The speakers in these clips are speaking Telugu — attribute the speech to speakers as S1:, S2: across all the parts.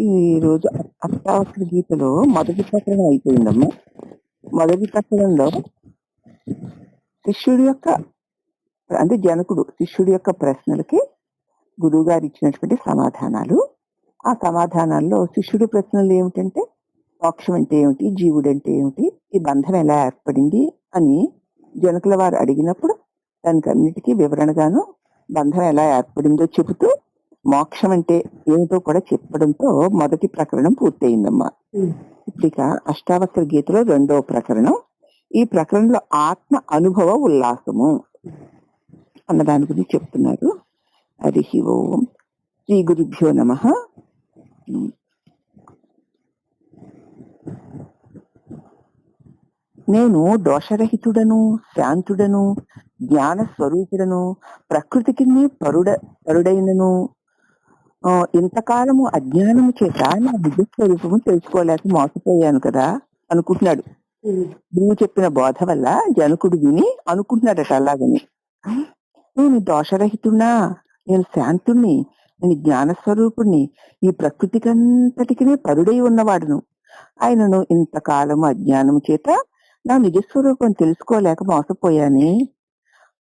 S1: ఈ రోజు అష్టావక్ర గీతలో మొదటి ప్రకరణం అయిపోయిందమ్మా. మొదటి ప్రకరణంలో శిష్యుడి యొక్క అంటే జనకుడు శిష్యుడి యొక్క ప్రశ్నలకి గురువు గారు ఇచ్చినటువంటి సమాధానాలు. ఆ సమాధానాల్లో శిష్యుడి ప్రశ్నలు ఏమిటంటే మోక్షం అంటే ఏమిటి, జీవుడు అంటే ఏమిటి, ఈ బంధం ఎలా ఏర్పడింది అని జనకుల వారు అడిగినప్పుడు దానికి అన్నిటికీ వివరణగాను బంధం ఎలా ఏర్పడిందో చెబుతూ మోక్షం అంటే ఏమిటో కూడా చెప్పడంతో మొదటి ప్రకరణం పూర్తయిందమ్మా. ఇక అష్టావక్ర గీతలో రెండవ ప్రకరణం. ఈ ప్రకరణంలో ఆత్మ అనుభవ ఉల్లాసము అన్న దాని గురించి చెప్తున్నారు. హరి ఓం. శ్రీ గురుభ్యో నమః. నేను దోషరహితుడను, శాంతుడను, జ్ఞాన స్వరూపుడను, ప్రకృతికి పరుడైనను, ఇంతకాలము అజ్ఞానము చేత నా నిజ స్వరూపము తెలుసుకోలేక మోసపోయాను కదా అనుకుంటున్నాడు. గురువు చెప్పిన బోధ వల్ల జనకుడు విని అనుకుంటున్నాడట అలాగని. నేను దోషరహితున్నా, నేను శాంతుణ్ణి, నేను జ్ఞానస్వరూపుణ్ణి, ఈ ప్రకృతికంతటికి పరుడై ఉన్నవాడును. ఆయనను ఇంతకాలము అజ్ఞానము చేత నా నిజస్వరూపం తెలుసుకోలేక మోసపోయాని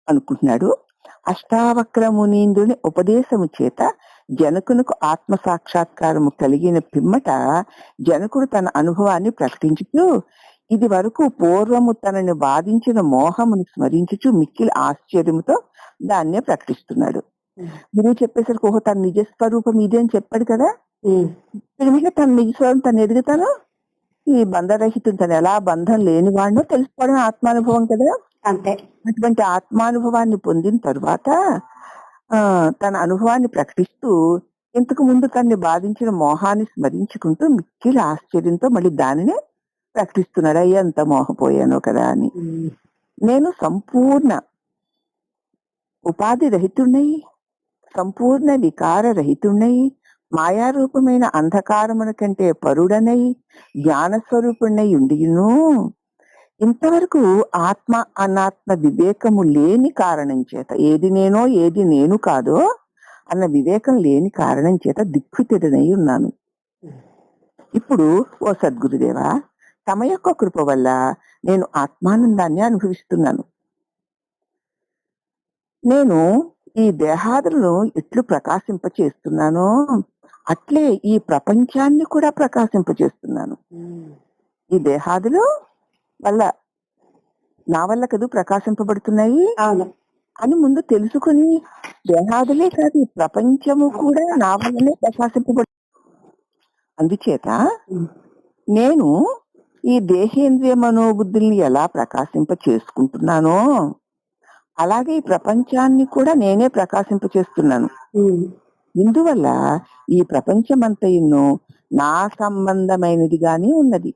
S1: అనుకుంటున్నాడు. అష్టావక్ర మునీంద్రుని ఉపదేశము చేత జనకునకు ఆత్మ సాక్షాత్కారము కలిగిన పిమ్మట జనకుడు తన అనుభవాన్ని ప్రకటించుతూ ఇది వరకు పూర్వము తనని బాధించిన మోహమును స్మరించుచు మిక్కిలి ఆశ్చర్యముతో దాన్నే ప్రకటిస్తున్నాడు. గురువు చెప్పేసరికి ఓహో తన నిజస్వరూపం ఇదే అని చెప్పాడు కదా, తన నిజస్వరూపం తను ఎదుగుతాను, ఈ బంధరహితుడు తను ఎలా బంధం లేని వాడినో తెలుసుకోవడం ఆత్మానుభవం కదా. అంతే. అటువంటి ఆత్మానుభవాన్ని పొందిన తరువాత తన అనుభవాన్ని ప్రకటిస్తూ ఇంతకు ముందు తనని బాధించిన మోహాన్ని స్మరించుకుంటూ మిక్కిలి ఆశ్చర్యంతో మళ్ళీ దానినే ప్రకటిస్తున్నాడు. అయ్యా ఎంత మోహపోయానో కదా అని. నేను సంపూర్ణ ఉపాధి రహితున్నై, సంపూర్ణ వికార రహితున్నై, మాయారూపమైన అంధకారమున కంటే పరుడనై, జ్ఞానస్వరూపుణ్ణై ఉండిను ఇంతవరకు ఆత్మ అనాత్మ వివేకము లేని కారణం చేత, ఏది నేనో ఏది నేను కాదో అన్న వివేకం లేని కారణం చేత దిక్కుతిడనై ఉన్నాను. ఇప్పుడు ఓ సద్గురుదేవా, తమ యొక్క కృప వల్ల నేను ఆత్మానందాన్ని అనుభవిస్తున్నాను. నేను ఈ దేహాదులను ఎట్లు ప్రకాశింపచేస్తున్నానో అట్లే ఈ ప్రపంచాన్ని కూడా ప్రకాశింపచేస్తున్నాను. ఈ దేహాదులు వల్ల నా వల్ల కదూ ప్రకాశింపబడుతున్నాయి అని ముందు తెలుసుకుని దేహాదులే కాదు ఈ ప్రపంచము కూడా నా వల్లనే ప్రకాశింపబడు. అందుచేత నేను ఈ దేహేంద్రియ మనోబుద్ధుల్ని ఎలా ప్రకాశింప చేసుకుంటున్నానో అలాగే ఈ ప్రపంచాన్ని కూడా నేనే ప్రకాశింప చేస్తున్నాను. ఇందువల్ల ఈ ప్రపంచమంతా ఎన్నో నా సంబంధమైనదిగానే ఉన్నది,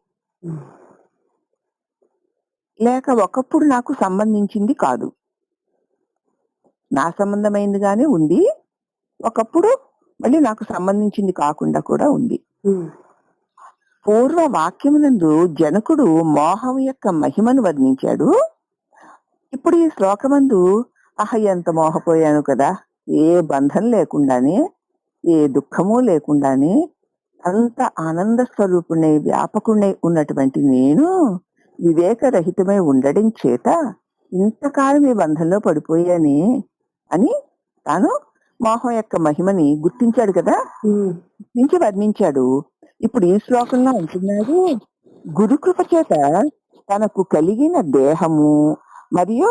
S1: లేక ఒకప్పుడు నాకు సంబంధించింది కాదు. నా సంబంధమైనదిగానే ఉంది, ఒకప్పుడు మళ్ళీ నాకు సంబంధించింది కాకుండా కూడా ఉంది. పూర్వ వాక్యమునందు జనకుడు మోహం యొక్క మహిమను వర్ణించాడు. ఇప్పుడు ఈ శ్లోకమందు ఎంత మోహపోయాను కదా, ఏ బంధం లేకుండానే, ఏ దుఃఖము లేకుండానే అంత ఆనంద స్వరూపుణ్ణై వ్యాపకుణ్ణై ఉన్నటువంటి నేను వివేకరహితమై ఉండడం చేత ఇంతకాలం ఈ బంధంలో పడిపోయాని అని తాను మోహం యొక్క మహిమని గుర్తించాడు కదా, గుర్తించి వర్ణించాడు. ఇప్పుడు ఈ శ్లోకంలో అంటున్నాడు, గురుకృప చేత తనకు కలిగిన దేహము మరియు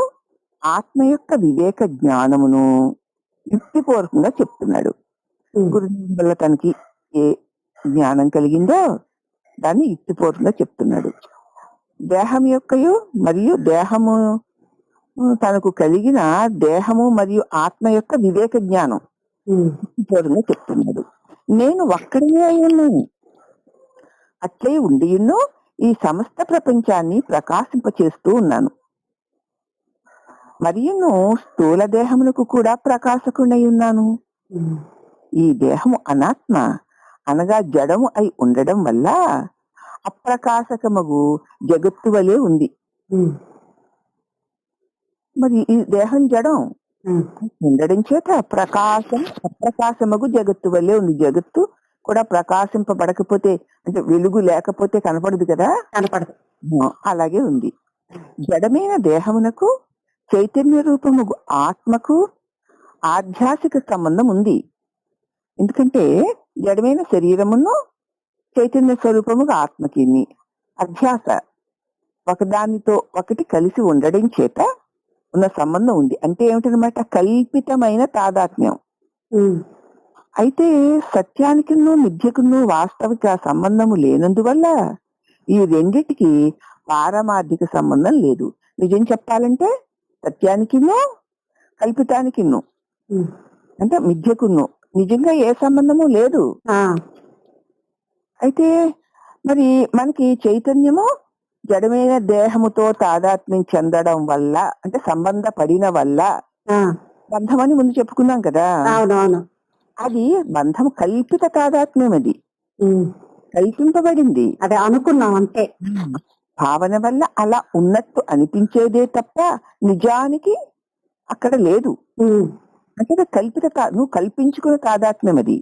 S1: ఆత్మ యొక్క వివేక జ్ఞానమును యుక్తిపూర్వకంగా చెప్తున్నాడు. గురువు వల్ల తనకి ఏ జ్ఞానం కలిగిందో దాన్ని యుక్తిపూర్వకంగా చెప్తున్నాడు. దేహం యొక్కయు మరియు దేహము తనకు కలిగిన దేహము మరియు ఆత్మ యొక్క వివేక జ్ఞానం యుక్తిపూర్వకంగా చెప్తున్నాడు. నేను ఒక్కడినే అయి ఉన్నాను, అట్లే ఉండి ఈ సమస్త ప్రపంచాన్ని ప్రకాశింపచేస్తూ ఉన్నాను. మరియు స్థూల దేహమునకు కూడా ప్రకాశకుడై ఉన్నాను. ఈ దేహము అనాత్మ అనగా జడము అయి ఉండడం వల్ల అప్రకాశకమగు జగత్తు వలె ఉంది. మరి ఈ దేహం జడం ఉండడం చేత అప్రకాశమగు జగత్తు వలె ఉంది. జగత్తు కూడా ప్రకాశింపబడకపోతే, అంటే వెలుగు లేకపోతే కనపడదు కదా,
S2: కనపడదు.
S1: అలాగే ఉంది. జడమైన దేహమునకు చైతన్య రూపము ఆత్మకు ఆధ్యాత్మిక సంబంధం ఉంది. ఎందుకంటే జడమైన శరీరమును చైతన్య స్వరూపముగా ఆత్మకి అధ్యాస ఒకదానితో ఒకటి కలిసి ఉండడం చేత ఉన్న సంబంధం ఉంది. అంటే ఏమిటనమాట, కల్పితమైన తాదాత్మ్యం. అయితే సత్యానికిను మిథ్యకును వాస్తవిక సంబంధము లేనందువల్ల ఈ రెండిటికి పారమార్థిక సంబంధం లేదు. నిజం చెప్పాలంటే సత్యానికిను కల్పితానికిను, అంటే మిథ్యకును నిజంగా ఏ సంబంధము లేదు. అయితే మరి మనకి చైతన్యము జడమైన దేహముతో తాదాత్మ్యం చెందడం వల్ల, అంటే సంబంధ పడిన వల్ల బంధం అని ముందు చెప్పుకున్నాం కదా. అది బంధం కల్పిత తాదాత్మ్యం, అది కల్పింపబడింది,
S2: అదే అనుకున్నాం అంతే.
S1: భావన వల్ల అలా ఉన్నట్టు అనిపించేదే తప్ప నిజానికి అక్కడ లేదు. అంటే కల్పిత నువ్వు కల్పించుకున్న తాదాత్మ్యం అది.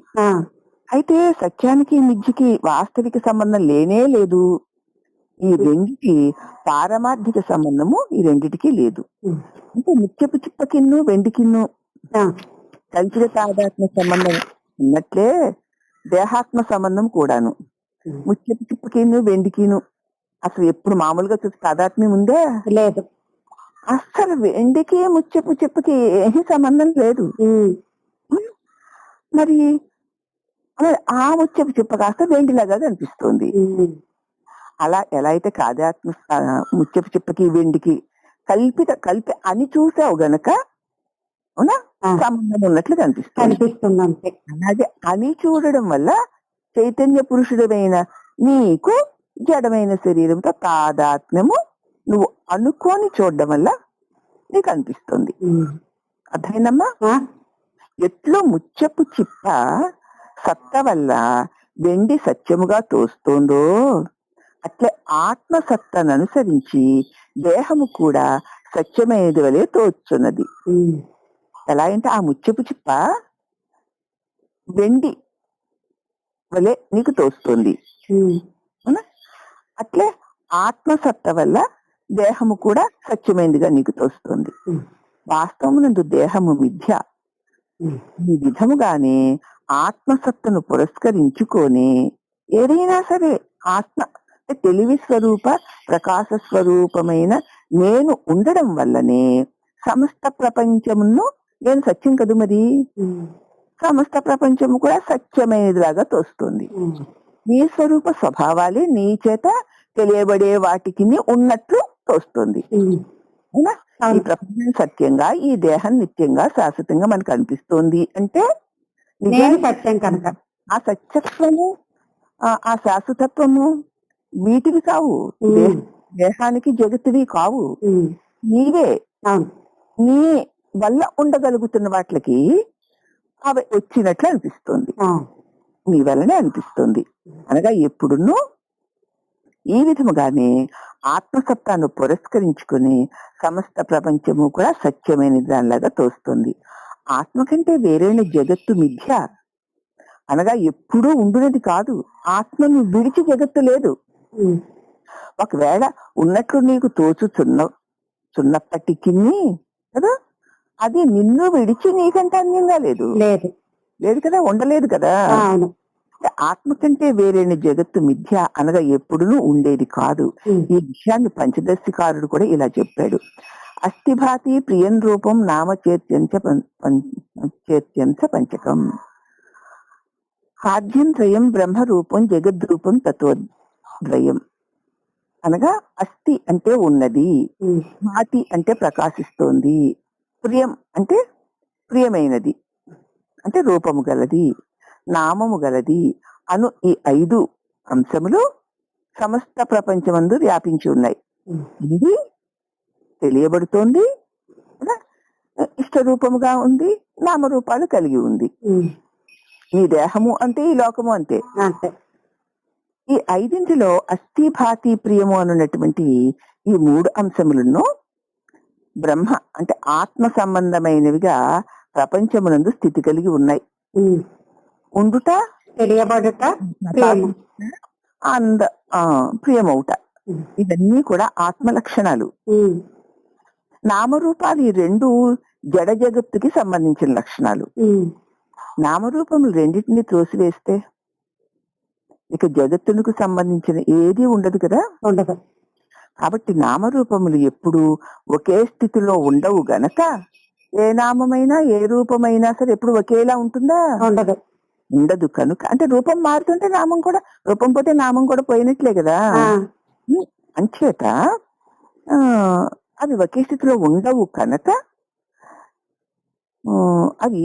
S1: అయితే సత్యానికి మిథ్యకి వాస్తవిక సంబంధం లేనే లేదు. ఈ రెండిటి పారమార్థిక సంబంధము ఈ రెండిటికి లేదు. అంటే ముత్యపు చిప్పకిన్ను వెండికిన్ను కల్పిత తాదాత్మ్య సంబంధం ఉన్నట్లే దేహాత్మ సంబంధం కూడాను. ముత్యపు చిప్పకిను వెండికిను అసలు ఎప్పుడు మామూలుగా చూసి తాదాత్మ్యం ఉందే
S2: లేదు.
S1: అసలు వెండికి ముత్యపు చిప్పకి ఏమీ సంబంధం లేదు. మరి ఆ ముత్యపు చిప్ప కాస్త వెండిలాగా కనిపిస్తుంది. అలా ఎలా అయితే కాదాత్మ ముత్యపు చిప్పకి వెండికి కలిపి అని చూసావు గనక అవునా సంబంధం ఉన్నట్లు కనిపిస్తుంది
S2: అంతే.
S1: అలాగే అని చూడడం వల్ల చైతన్య పురుషుడమైన నీకు జడమైన శరీరంతో తాదాత్మ్యము నువ్వు అనుకోని చూడడం వల్ల నీకు అనిపిస్తుంది. అర్థమైందమ్మా? ఎట్లో ముత్యపు చిప్ప సత్త వల్ల వెండి సత్యముగా తోస్తుందో అట్లే ఆత్మసత్తను అనుసరించి దేహము కూడా సత్యమైనది వలె తోచున్నది. ఎలా అంటే ఆ ముత్యపు చిప్ప వెండి వలె నీకు తోస్తుంది. అట్లే ఆత్మసత్త వల్ల దేహము కూడా సత్యమైనదిగా నీకు తోస్తుంది. వాస్తవమునందు దేహము మిథ్య. ఈ విధముగానే ఆత్మసత్తను పురస్కరించుకొని ఏదైనా సరే ఆత్మ తెలివి స్వరూప ప్రకాశ స్వరూపమైన నేను ఉండడం వల్లనే సమస్త ప్రపంచమును నేను సత్యం కదు, మరి సమస్త ప్రపంచము కూడా సత్యమైనదిలాగా తోస్తుంది. నీ స్వరూప స్వభావాలే నీ చేత తెలియబడే వాటికి ఉన్నట్లు తోస్తుంది. అవునా? ఈ ప్రపంచం సత్యంగా, ఈ దేహం నిత్యంగా శాశ్వతంగా మనకు అనిపిస్తోంది అంటే
S2: సత్యం కనుక
S1: ఆ సత్యత్వము ఆ శాశ్వతత్వము వీటివి కావు, దేహానికి జగత్తువి కావు, నీవే. నీ వల్ల ఉండగలుగుతున్న వాటికి అవి వచ్చినట్లు అనిపిస్తుంది, నీ వల్లనే అనిపిస్తుంది. అనగా ఎప్పుడున్నూ ఈ విధముగానే ఆత్మసత్తాను పురస్కరించుకుని సమస్త ప్రపంచము కూడా సత్యమైన దానిలాగా తోస్తుంది. ఆత్మ కంటే వేరైన జగత్తు మిథ్య, అనగా ఎప్పుడూ ఉండునది కాదు. ఆత్మను విడిచి జగత్తు లేదు. ఒకవేళ ఉన్నట్లు నీకు తోచుచున్నప్పటికీ కదా అది నిన్ను విడిచి నీకంటే అన్యంగా లేదు లేదు కదా, ఉండలేదు కదా. ఆత్మ కంటే వేరైన జగత్తు మిథ్య, అనగా ఎప్పుడునూ ఉండేది కాదు. ఈ విషయాన్ని పంచదర్శికారుడు కూడా ఇలా చెప్పాడు. అస్థిభాతి ప్రియం రూపం నామచేత్యంచ పంచకం సాధ్యం త్రయం బ్రహ్మరూపం జగద్రూపం తత్వద్వయం. అనగా అస్థి అంటే ఉన్నది, భాతి అంటే ప్రకాశిస్తోంది, ప్రియం అంటే ప్రియమైనది, అంటే రూపము గలది, నామము గలది అను ఈ 5 అంశములు సమస్త ప్రపంచమందు వ్యాపించి ఉన్నాయి. ఇది తెలియబడుతోంది, ఇష్టరూపముగా ఉంది, నామరూపాలు కలిగి ఉంది. ఈ దేహము అంటే ఈ లోకము అంతే. ఈ 5 అస్థి భాతి ప్రియము అనున్నటువంటి ఈ 3 అంశములను బ్రహ్మ అంటే ఆత్మ సంబంధమైనవిగా ప్రపంచమునందు స్థితి కలిగి ఉన్నాయి. ఉండుట
S2: తెలియబడుట ప్రియము.
S1: అంద ప్రియమవుట.
S2: ఉమ్.
S1: ఇవన్నీ కూడా ఆత్మ లక్షణాలు.
S2: ఉమ్.
S1: నామరూపాలు ఈ రెండు జడ జగత్తుకి సంబంధించిన లక్షణాలు.
S2: ఉమ్.
S1: నామరూపములు రెండింటిని త్రోసివేస్తే ఇక జగత్తులకు సంబంధించిన ఏది ఉండదు కదా.
S2: ఉండదు.
S1: కాబట్టి నామరూపములు ఎప్పుడు ఒకే స్థితిలో ఉండవు గనక ఏ నామమైనా ఏ రూపమైనా సరే ఎప్పుడు ఒకేలా ఉంటుందా?
S2: ఉండదు.
S1: ఉండదు. కనుక అంటే రూపం మారుతుంటే నామం కూడా, రూపం పోతే నామం కూడా పోయినట్లే కదా.
S2: ఆ.
S1: అంచేత ఆ అవి ఒకే స్థితిలో ఉండవు కనుక అవి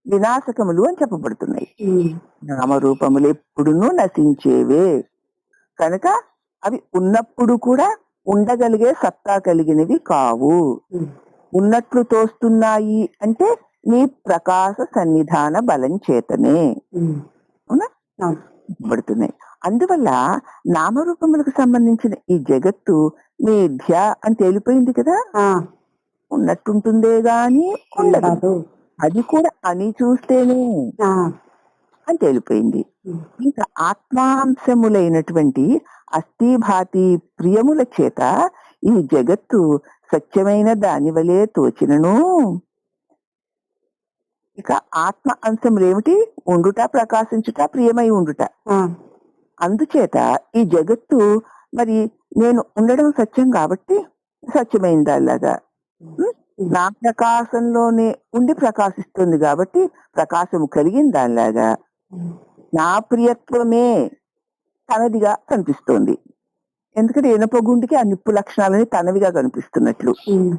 S1: వినాశకములు అని చెప్పబడుతున్నాయి.
S2: ఉమ్.
S1: నామరూపములు ఎప్పుడునూ నశించేవే కనుక అవి ఉన్నప్పుడు కూడా ఉండగలిగే సత్తా కలిగినవి కావు.
S2: ఉమ్.
S1: ఉన్నట్లు తోస్తున్నాయి అంటే నీ ప్రకాశ సన్నిధాన బలం చేతనే
S2: ఉమ్.
S1: అవునా
S2: అవును.
S1: పడుతున్నాయి. అందువల్ల నామరూపములకు సంబంధించిన ఈ జగత్తు మిథ్య అని తేలిపోయింది కదా.
S2: ఆ.
S1: ఉన్నట్టుంటుందే గాని ఉండదు.
S2: ఉండదు.
S1: అది కూడా అని చూస్తేనే
S2: ఆ.
S1: అని తేలిపోయింది.
S2: ఉమ్.
S1: ఇంకా ఆత్మాంశములైనటువంటి అస్థిభాతి ప్రియముల చేత ఈ జగత్తు సత్యమైన దాని వలె తోచినను ఇక ఆత్మ అంశములు ఏమిటి? ఉండుట, ప్రకాశించుట, ప్రియమై ఉండుట.
S2: ఆ.
S1: అందుచేత ఈ జగత్తు మరి నేను ఉండడం సత్యం కాబట్టి సత్యమైంది అలాగా. నా ప్రకాశంలోనే ఉండి ప్రకాశిస్తుంది కాబట్టి ప్రకాశము కలిగింది దానిలాగా. నా ప్రియత్వమే తనదిగా కనిపిస్తోంది. ఎందుకంటే ఇనపగుండికి ఆ నిప్పు లక్షణాలని తనవిగా కనిపిస్తున్నట్లు.
S2: ఉమ్.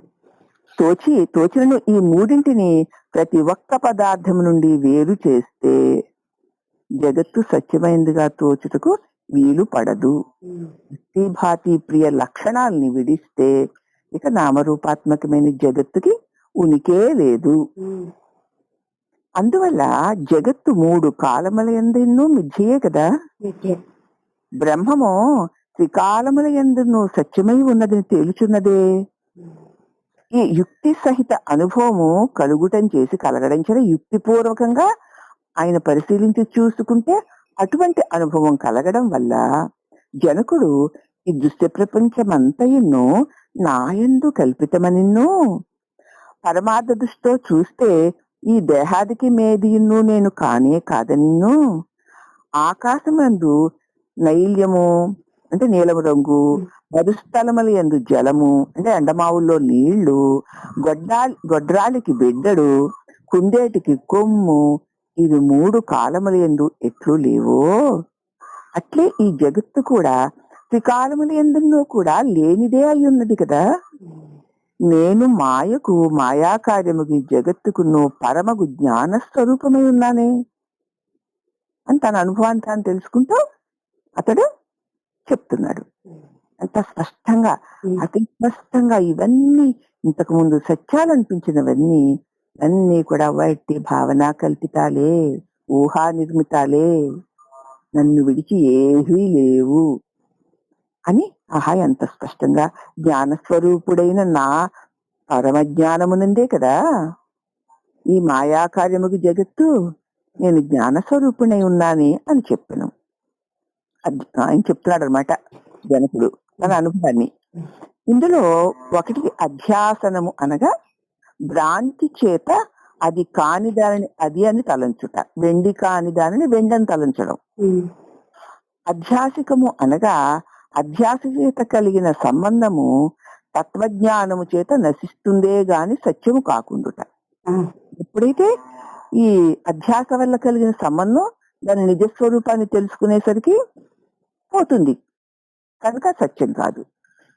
S1: తోచిన ఈ మూడింటిని ప్రతి ఒక్క పదార్థం నుండి వేరు చేస్తే జగత్తు సత్యమైందిగా తోచుటకు వీలు పడదు. భాతి ప్రియ లక్షణాలని విడిస్తే ఇక నామరూపాత్మకమైన జగత్తుకి ఉనికే లేదు.
S2: ఉమ్.
S1: అందువల్ల జగత్తు మూడు కాలముల యందును మిథ్యయే కదా.
S2: నిత్యం.
S1: బ్రహ్మము త్రికాలముల యందును సత్యమై ఉన్నదని తేలుచున్నదే. ఈ యుక్తి సహిత అనుభవము కలుగుటం చేసి కలగడం చేత యుక్తిపూర్వకంగా ఆయన పరిశీలించి చూసుకుంటే అటువంటి అనుభవం కలగడం వల్ల జనకుడు ఈ దృశ్య ప్రపంచమంతయును నాయందు కల్పితమనిన్ను పరమార్థ దృష్టితో చూస్తే ఈ దేహాదికి మేదియును నేను కానే కాదనిన్ను ఆకాశమందు నైల్యము అంటే నీలము రంగు, మధుస్థలముల యందు జలము అంటే ఎండమావుల్లో నీళ్లు, గొడ్రాలికి బిడ్డడు, కుందేటికి కొమ్ము, ఇవి మూడు కాలముల యందు ఎట్లు లేవో అట్లే ఈ జగత్తు కూడా త్రికాలముల యందును కూడా లేనిదే అయి ఉన్నది కదా. నేను మాయకు మాయా కార్యముకి జగత్తుకును పరమగు జ్ఞాన స్వరూపమై ఉన్నానే అని తన అనుభవాన్ని తాను తెలుసుకుంటూ అతడు చెప్తున్నాడు. అంత స్పష్టంగా, అతి స్పష్టంగా ఇవన్నీ ఇంతకు ముందు సత్యాలు అనిపించినవన్నీ అన్నీ కూడా వాటి భావన కల్పితాలే, ఊహా నిర్మితాలే, నన్ను విడిచి ఏవీ లేవు అని ఆహా ఎంత స్పష్టంగా జ్ఞానస్వరూపుడైన నా పరమజ్ఞానమునందే కదా ఈ మాయాకార్యముకు జగత్తు, నేను జ్ఞానస్వరూపుడై ఉన్నానే అని చెప్పాను. ఆయన చెప్తున్నాడు అనమాట జనకుడు తన అనుభవాన్ని. ఇందులో ఒకటి అధ్యాసనము అనగా భ్రాంతి చేత అది కాని దానిని అది అని తలంచుట, వెండి కాని దానిని వెండని తలంచడం. అధ్యాసికము అనగా అధ్యాస చేత కలిగిన సంబంధము తత్వజ్ఞానము చేత నశిస్తుందే గాని సత్యము కాకుండుట. ఎప్పుడైతే ఈ అధ్యాస వల్ల కలిగిన సంబంధం దాని నిజస్వరూపాన్ని తెలుసుకునేసరికి పోతుంది కనుక సత్యం కాదు.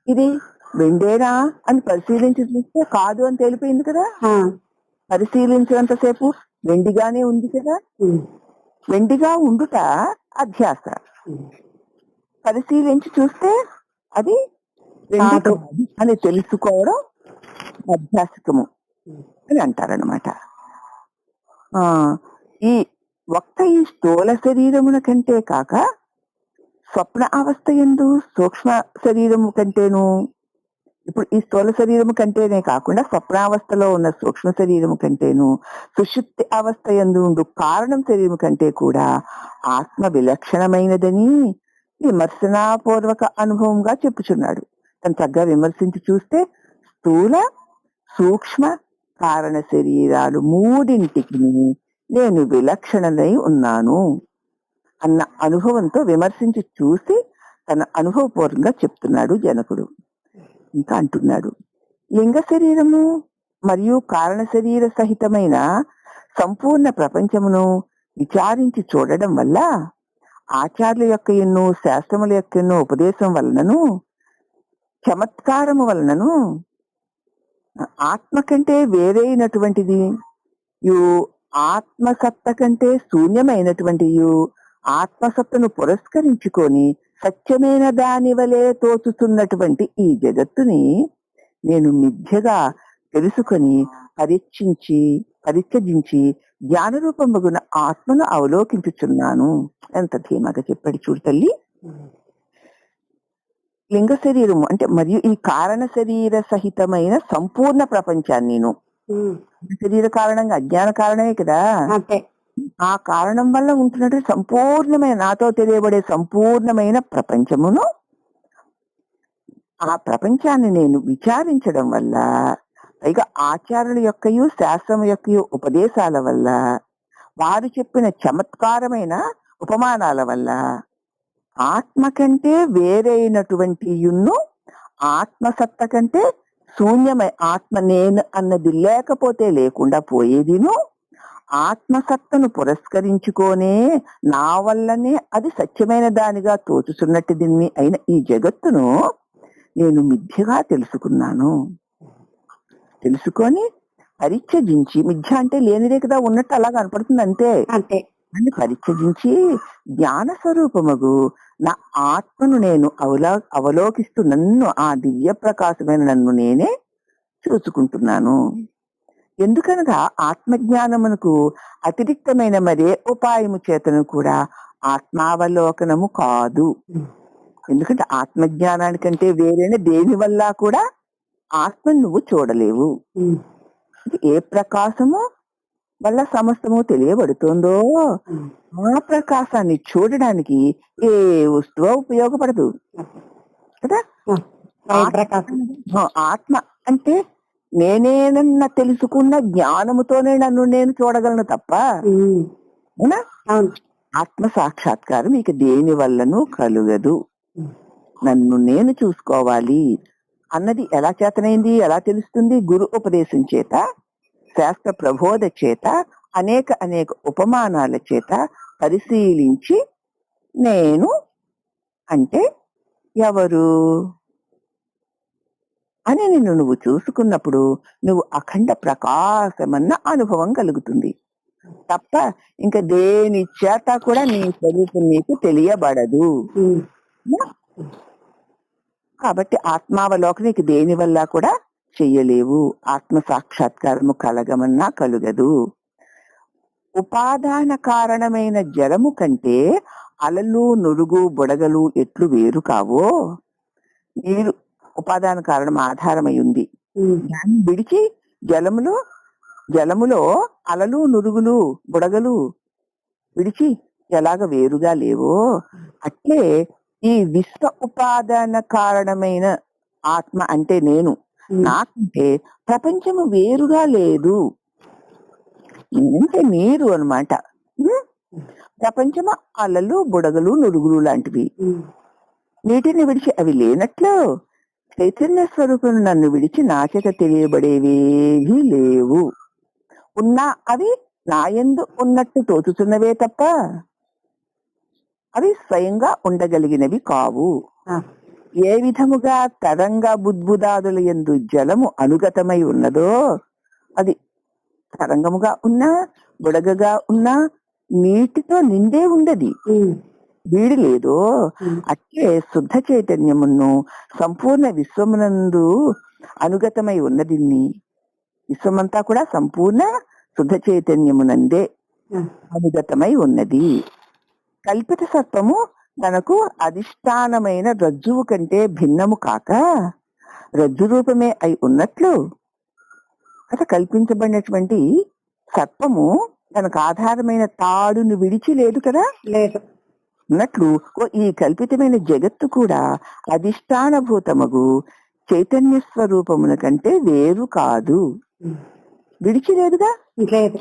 S1: ఇది వెండేనా అని పరిశీలించి చూస్తే కాదు అని తెలిపోయింది కదా. పరిశీలించినంతసేపు వెండిగానే ఉంది కదా. వెండిగా ఉండుట అధ్యాస, పరిశీలించి చూస్తే అది వెండి అని తెలుసుకోవడం అధ్యాసికము అని అంటారనమాట. ఈ ఒక్క ఈ స్థూల శరీరముల కంటే కాక స్వప్న అవస్థ యందు సూక్ష్మ శరీరము కంటేను ఇప్పుడు ఈ స్థూల శరీరము కంటేనే కాకుండా స్వప్నావస్థలో ఉన్న సూక్ష్మ శరీరము కంటేను సుషుప్తి అవస్థ యందు ఉండు కారణం శరీరము కంటే కూడా ఆత్మ విలక్షణమైనదని విమర్శనాపూర్వక అనుభవంగా చెప్పుచున్నాడు. తను చక్కగా విమర్శించి చూస్తే స్థూల సూక్ష్మ కారణ శరీరాలు మూడింటికి నేను విలక్షణమై ఉన్నాను అన్న అనుభవంతో విమర్శించి చూసి తన అనుభవపూర్వకంగా చెప్తున్నాడు జనకుడు. ఇంకా అంటున్నాడు, లింగ శరీరము మరియు కారణ శరీర సహితమైన సంపూర్ణ ప్రపంచమును విచారించి చూడడం వల్ల ఆచార్యుల యొక్క ఎన్నో శాస్త్రముల యొక్క ఎన్నో ఉపదేశం వలనను చమత్కారము వలనను ఆత్మ కంటే వేరైనటువంటిది ఆత్మసత్త కంటే శూన్యమైనటువంటి ఆత్మసత్తను పురస్కరించుకొని సత్యమైన దాని వలె తోచుతున్నటువంటి ఈ జగత్తుని నేను మిథ్యగా తెలుసుకొని పరిత్యజించి జ్ఞానరూపముగున ఆత్మను అవలోకించుచున్నాను. ఎంత ధీమాగా చెప్పాడు చూడు తల్లి. లింగ శరీరము అంటే మరియు ఈ కారణ శరీర సహితమైన సంపూర్ణ ప్రపంచాన్ని నేను శరీర కారణంగా అజ్ఞాన కారణమే కదా, ఆ కారణం వల్ల ఉంటున్నట్టు సంపూర్ణమైన నాతో తెలియబడే సంపూర్ణమైన ప్రపంచమును ఆ ప్రపంచాన్ని నేను విచారించడం వల్ల పైగా ఆచార్యుల యొక్కయు శాస్త్రం యొక్క ఉపదేశాల వల్ల వారు చెప్పిన చమత్కారమైన ఉపమానాల వల్ల ఆత్మ కంటే వేరైనటువంటి ఆత్మసత్త కంటే శూన్యమై ఆత్మ నేను అన్నది లేకపోతే లేకుండా పోయేదిను ఆత్మసత్తను పురస్కరించుకోనే నా వల్లనే అది సత్యమైన దానిగా తోచుతున్నట్టు దీన్ని అయిన ఈ జగత్తును నేను మిథ్యగా తెలుసుకున్నాను. తెలుసుకొని పరిత్యజించి, మిథ్య అంటే లేనిదే కదా ఉన్నట్టు అలా కనపడుతుంది అంతే, అని పరిత్యజించి జ్ఞాన స్వరూపముగు నా ఆత్మను నేను అవలోకిస్తూ నన్ను ఆ దివ్య ప్రకాశమైన నన్ను నేనే చూసుకుంటున్నాను. ఎందుకనగా ఆత్మజ్ఞానమునకు అతిరిక్తమైన మరే ఉపాయము చేతను కూడా ఆత్మావలోకనము కాదు. ఎందుకంటే ఆత్మజ్ఞానానికంటే వేరైన దేని వల్ల కూడా ఆత్మను నువ్వు చూడలేవు. ఏ ప్రకాశము వల్ల సమస్తము తెలియబడుతుందో ఆ ప్రకాశాన్ని చూడడానికి ఏ వస్తువు ఉపయోగపడదు కదా. ఆత్మ అంటే నేనేనన్న తెలుసుకున్న జ్ఞానముతోనే నన్ను నేను చూడగలను తప్ప ఆత్మ సాక్షాత్కారం ఇక దేని వల్లను కలుగదు. నన్ను నేను చూసుకోవాలి అన్నది ఎలా చేతనైంది, ఎలా తెలుస్తుంది? గురు ఉపదేశం చేత, శాస్త్ర ప్రబోధ చేత, అనేక ఉపమానాల చేత పరిశీలించి నేను అంటే ఎవరు అని నిన్ను నువ్వు చూసుకున్నప్పుడు నువ్వు అఖండ ప్రకాశమన్న అనుభవం కలుగుతుంది తప్ప ఇంకా దేని చేత కూడా నీ స్వరూపం నీకు తెలియబడదు. కాబట్టి ఆత్మావలోకనికి దేని వల్ల కూడా చెయ్యలేవు. ఆత్మ సాక్షాత్కారము కలగమన్నా కలుగదు. ఉపాదాన కారణమైన జలము కంటే అలలు, నురుగు, బుడగలు ఎట్లు వేరు కావో, నీరు ఉపాదాన కారణం ఆధారమై ఉంది. దాన్ని విడిచి జలములో అలలు, నురుగులు, బుడగలు విడిచి ఎలాగ వేరుగా లేవో అట్లే ఈ విశ్వ ఉపాదాన కారణమైన ఆత్మ అంటే నేను, నాకంటే ప్రపంచము వేరుగా లేదు. నేనంటే నీరు అన్నమాట. ప్రపంచము అలలు, బుడగలు, నురుగులు లాంటివి. నీటిని విడిచి అవి లేనట్లు చైతన్య స్వరూపం నన్ను విడిచి నా చేత తెలియబడేవేవీ లేవు. ఉన్నా అవి నాయందు ఉన్నట్టు తోచుతున్నవే తప్ప అవి స్వయంగా ఉండగలిగినవి కావు. ఏ విధముగా తరంగ బుద్బుదాదుల యందు జలము అనుగతమై ఉన్నదో, అది తరంగముగా ఉన్నా బుడగగా ఉన్నా నీటితో నిండే ఉండది, వీడి లేదో అట్లే శుద్ధ చైతన్యమును సంపూర్ణ విశ్వమునందు అనుగతమై ఉన్నది. విశ్వమంతా కూడా సంపూర్ణ శుద్ధ చైతన్యమునందే అనుగతమై ఉన్నది. కల్పిత సత్వము తనకు అధిష్టానమైన రజ్జువు కంటే భిన్నము కాక రజ్జు రూపమే అయి ఉన్నట్లు అట్లా కల్పించబడినటువంటి సర్పము తనకు ఆధారమైన తాడును విడిచి లేదు కదా
S2: లేదు.
S1: అన్నట్లు ఈ కల్పితమైన జగత్తు కూడా అధిష్టానభూతమగు చైతన్య స్వరూపముల కంటే వేరు కాదు. విడిచి లేదుగా,
S2: లేదు.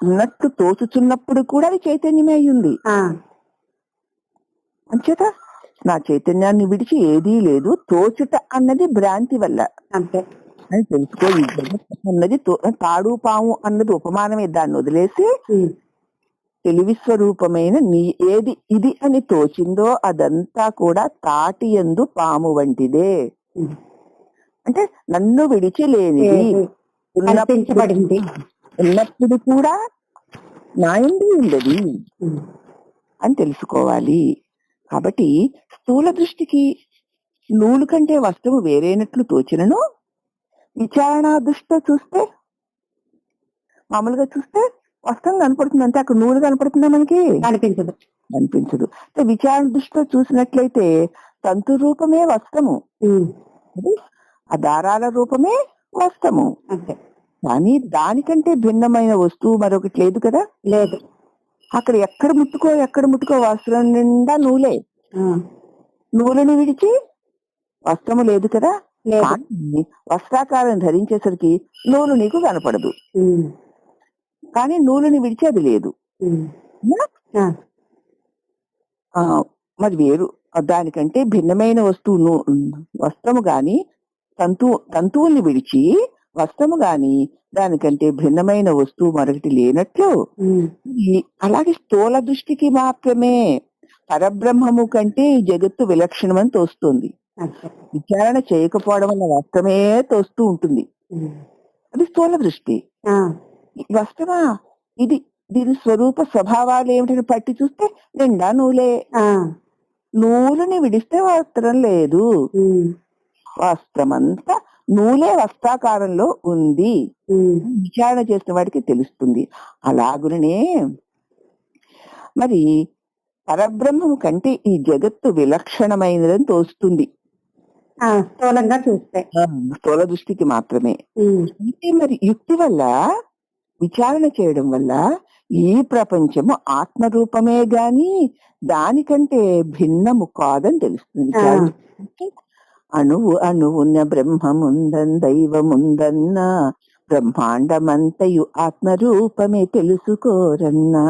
S1: ఉన్నట్టు తోచుచున్నప్పుడు కూడా అది చైతన్యమే అయ్యింది. అంచేత నా చైతన్యాన్ని విడిచి ఏదీ లేదు, తోచుట అన్నది భ్రాంతి వల్ల
S2: అంతే
S1: అని తెలుసుకో. ఈ జగత్తు అన్నది తాడు పాము అన్నది ఉపమానమే, దాన్ని వదిలేసి తెలివి స్వరూపమైన నీ ఏది ఇది అని తోచిందో అదంతా కూడా తాటి యందు పాము వంటిదే. అంటే నన్ను విడిచి లేనిది, ఉన్నప్పుడు కూడా నా యందు ఉండదు అని తెలుసుకోవాలి. కాబట్టి స్థూల దృష్టికి నూలు కంటే వస్తువు వేరైనట్లు తోచినను విచారణ దృష్టితో చూస్తే, మామూలుగా చూస్తే వస్త్రం కనపడుతుంది అంతే, అక్కడ నూలు కనపడుతుందా మనకి? కనిపించదు. విచారణ దృష్టితో చూసినట్లయితే తంతు రూపమే వస్త్రము, ఆ దారాల రూపమే వస్త్రము. కానీ దానికంటే భిన్నమైన వస్తువు మరొకటి లేదు కదా. లేదు. అక్కడ ఎక్కడ ముట్టుకో వస్త్రం నిండా నూలే, నూలుని విడిచి వస్త్రము లేదు కదా. కానీ వస్త్రాకారం ధరించేసరికి నూలు నీకు కనపడదు, కానీ నూలుని విడిచి అది లేదు. మరి వేరు, దానికంటే భిన్నమైన వస్తువు వస్త్రము గాని తంతువుల్ని విడిచి వస్త్రము గాని దానికంటే భిన్నమైన వస్తువు మరొకటి లేనట్లు అలాగే స్థూల దృష్టికి మాత్రమే పరబ్రహ్మము కంటే ఈ జగత్తు విలక్షణమని తోస్తుంది. విచారణ చేయకపోవడం వల్ల వస్త్రమే తోస్తూ ఉంటుంది, అది స్థూల దృష్టి. వస్త్రమా ఇది, దీని స్వరూప స్వభావాలు ఏమిటని పట్టి చూస్తే నిండా నూలే, నూలుని విడిస్తే వస్త్రం లేదు, వస్త్రమంతా నూలే వస్త్రాకారంలో ఉంది. విచారణ చేసిన వాడికి తెలుస్తుంది. అలాగునే మరి పరబ్రహ్మము కంటే ఈ జగత్తు విలక్షణమైనదని తోస్తుంది
S2: స్థూలంగా చూస్తే,
S1: స్థూల దృష్టికి మాత్రమే. అంటే మరి యుక్తి వల్ల, విచారణ చేయడం వల్ల ఈ ప్రపంచము ఆత్మరూపమే గాని దానికంటే భిన్నము కాదని తెలుస్తుంది. అణువున్న బ్రహ్మముందన్ దైవముందన్నా బ్రహ్మాండమంతయు ఆత్మరూపమే తెలుసుకోరన్నా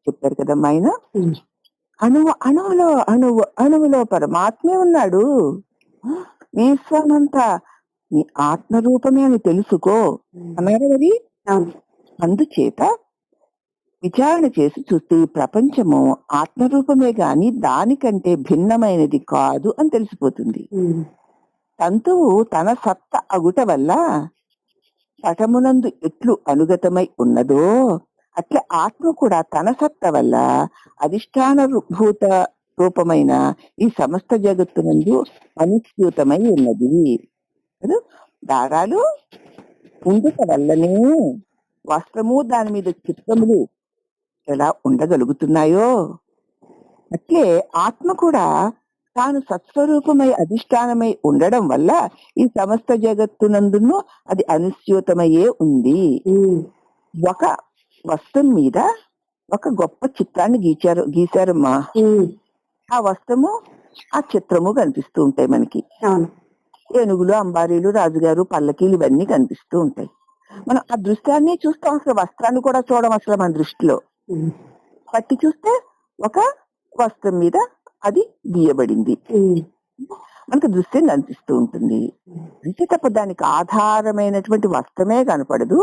S1: చెప్పారు కదమ్మా ఆయన. అణువులో పరమాత్మే ఉన్నాడు, విశ్వమంతా నీ ఆత్మరూపమే అని తెలుసుకో అన్నారు మరి. అందుచేత విచారణ చేసి చూస్తే ఈ ప్రపంచము ఆత్మరూపమే గాని దానికంటే భిన్నమైనది కాదు అని తెలిసిపోతుంది. తంతువు తన సత్త అగుట వల్ల పటమునందు ఎట్లు అనుగతమై ఉన్నదో అట్లా ఆత్మ కూడా తన సత్త వల్ల అధిష్టాన భూత రూపమైన ఈ సమస్త జగత్తునందు అనుస్యూతమై ఉన్నది. దారాలు ఉండుట వల్లనే వస్త్రము దాని మీద చిత్రములు ఎలా ఉండగలుగుతున్నాయో అట్లే ఆత్మ కూడా తాను సత్స్వరూపమై అధిష్టానమై ఉండడం వల్ల ఈ సమస్త జగత్తునందును అది అనుస్యూతమయ్యే ఉంది. ఒక వస్త్రం మీద ఒక గొప్ప చిత్రాన్ని గీశారమ్మా. ఆ వస్త్రము ఆ చిత్రము కనిపిస్తూ ఉంటాయి మనకి. ఏనుగులు, అంబారీలు, రాజుగారు, పల్లకీలు ఇవన్నీ కనిపిస్తూ ఉంటాయి. మనం ఆ దృశ్యాన్ని చూస్తాం, అసలు వస్త్రాన్ని కూడా చూడం అసలు మన దృష్టిలో. పట్టి చూస్తే ఒక వస్త్రం మీద అది గీయబడింది, మనకు దృశ్యం కనిపిస్తూ ఉంటుంది. అంతే తప్ప దానికి ఆధారమైనటువంటి వస్త్రమే కనపడదు.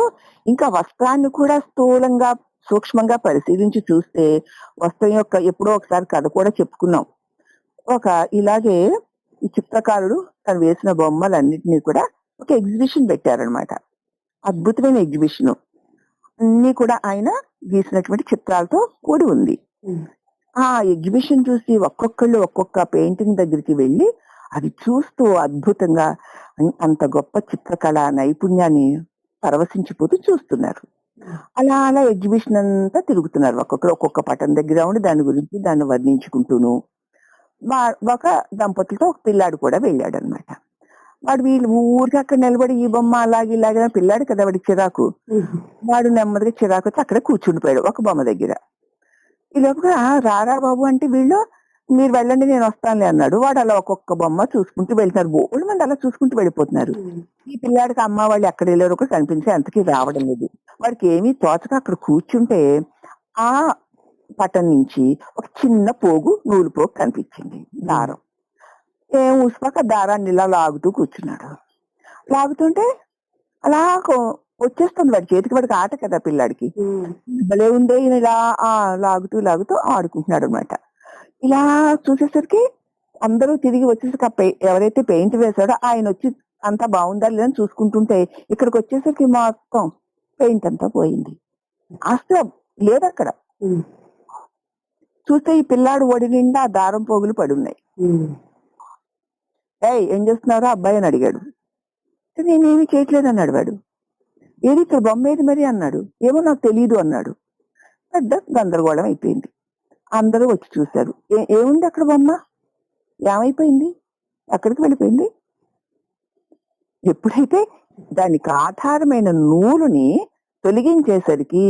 S1: ఇంకా వస్త్రాన్ని కూడా స్థూలంగా సూక్ష్మంగా పరిశీలించి చూస్తే వస్త్రం యొక్క ఎప్పుడో ఒకసారి కథ కూడా చెప్పుకున్నాం. ఇలాగే ఈ చిత్రకారుడు తను వేసిన బొమ్మలన్నిటినీ కూడా ఒక ఎగ్జిబిషన్ పెట్టారనమాట. అద్భుతమైన ఎగ్జిబిషన్, అన్ని కూడా ఆయన గీసినటువంటి చిత్రాలతో కూడి ఉంది. ఆ ఎగ్జిబిషన్ చూసి ఒక్కొక్కళ్ళు ఒక్కొక్క పెయింటింగ్ దగ్గరికి వెళ్ళి అది చూస్తూ అద్భుతంగా అంత గొప్ప చిత్రకళ నైపుణ్యాన్ని పరవశించిపోతూ చూస్తున్నారు. అలా అలా ఎగ్జిబిషన్ అంతా తిరుగుతున్నారు, ఒక్కొక్కరు ఒక్కొక్క పటం దగ్గర ఉండి దాన్ని వర్ణించుకుంటూను. ఒక దంపతులతో ఒక పిల్లాడు కూడా వెళ్ళాడు అనమాట. వాడు వీళ్ళు ఊరికి అక్కడ నిలబడి ఈ బొమ్మ అలాగే ఇలాగే అని పిల్లాడు కదా వాడికి చిరాకు. వాడు నెమ్మదిగా చిరాకు వచ్చి అక్కడే కూర్చుండిపోయాడు ఒక బొమ్మ దగ్గర. ఈ లోపుగా రారా బాబు అంటే వీళ్ళు మీరు వెళ్ళండి నేను వస్తానులే అన్నాడు. వాడు అలా ఒక్కొక్క బొమ్మ చూసుకుంటూ వెళ్తున్నారు. బోల్డ్ మంది అలా చూసుకుంటూ వెళ్ళిపోతున్నారు. ఈ పిల్లాడికి అమ్మ వాళ్ళు ఎక్కడ వెళ్ళారో కూడా కనిపించి అంతకీ రావడం లేదు. వాడికి ఏమీ తోచక అక్కడ కూర్చుంటే ఆ పటం నుంచి ఒక చిన్న పోగు, నూలు పోగు కనిపించింది, దారం. ఏం ఊసిపాక దారాన్ని ఇలా లాగుతూ కూర్చున్నాడు. లాగుతుంటే అలా వచ్చేస్తుంది వాడి చేతికి. వాడికి ఆట కదా పిల్లాడికి. భలే ఉందే ఈయన ఇలా లాగుతూ లాగుతూ ఆడుకుంటున్నాడు అనమాట. ఇలా చూసేసరికి అందరూ తిరిగి వచ్చేసరికి ఎవరైతే పెయింట్ వేశాడో ఆయన వచ్చి అంతా బాగుందా లేదని చూసుకుంటుంటే ఇక్కడికి వచ్చేసరికి మొత్తం పెయింట్ అంతా పోయింది. అసలు లేదు అక్కడ. చూస్తే ఈ పిల్లాడు ఒడి నిండా దారం పోగులు పడి ఉన్నాయి. ఏం చేస్తున్నారో అబ్బాయి అని అడిగాడు. నేనేమి చేయట్లేదు అన్నాడు వాడు. ఏది ఇక్కడ బొమ్మ ఏది మరి అన్నాడు. ఏమో నాకు తెలియదు అన్నాడు. పెద్ద గందరగోళం అయిపోయింది. అందరూ వచ్చి చూశారు. ఏముంది అక్కడ బొమ్మ, ఏమైపోయింది, ఎక్కడికి వెళ్ళిపోయింది? ఎప్పుడైతే దానికి ఆధారమైన నూలుని తొలగించేసరికి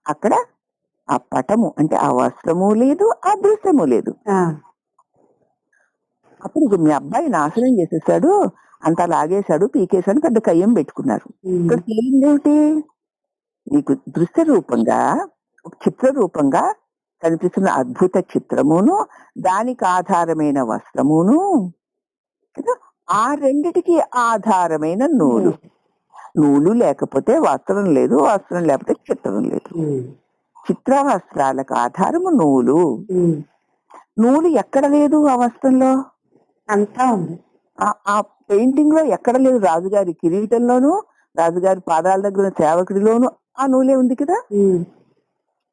S1: అక్కడ ఆ పటము అంటే ఆ వస్త్రము లేదు, ఆ దృశ్యము లేదు. అప్పుడు మీ అబ్బాయి నాశనం చేసేసాడు, అంతా లాగేశాడు, పీకేశాడు, పెద్ద కయ్యం పెట్టుకున్నారు. ఇక్కడ తేలిందేమిటి? నీకు దృశ్య రూపంగా ఒక చిత్ర రూపంగా కనిపిస్తున్న అద్భుత చిత్రమును, దానికి ఆధారమైన వస్త్రమును, ఆ రెండిటికి ఆధారమైన నూలు. నూలు లేకపోతే వస్త్రం లేదు, వస్త్రం లేకపోతే చిత్రం లేదు. చిత్ర వస్త్రాలకు ఆధారము నూలు. నూలు ఎక్కడ లేదు ఆ వస్త్రంలో?
S2: అంతా ఉంది.
S1: ఆ పెయింటింగ్ లో ఎక్కడ లేదు. రాజుగారి కిరీటంలోను, రాజుగారి పాదాల దగ్గర సేవకుడిలోను ఆ నూలే ఉంది కదా.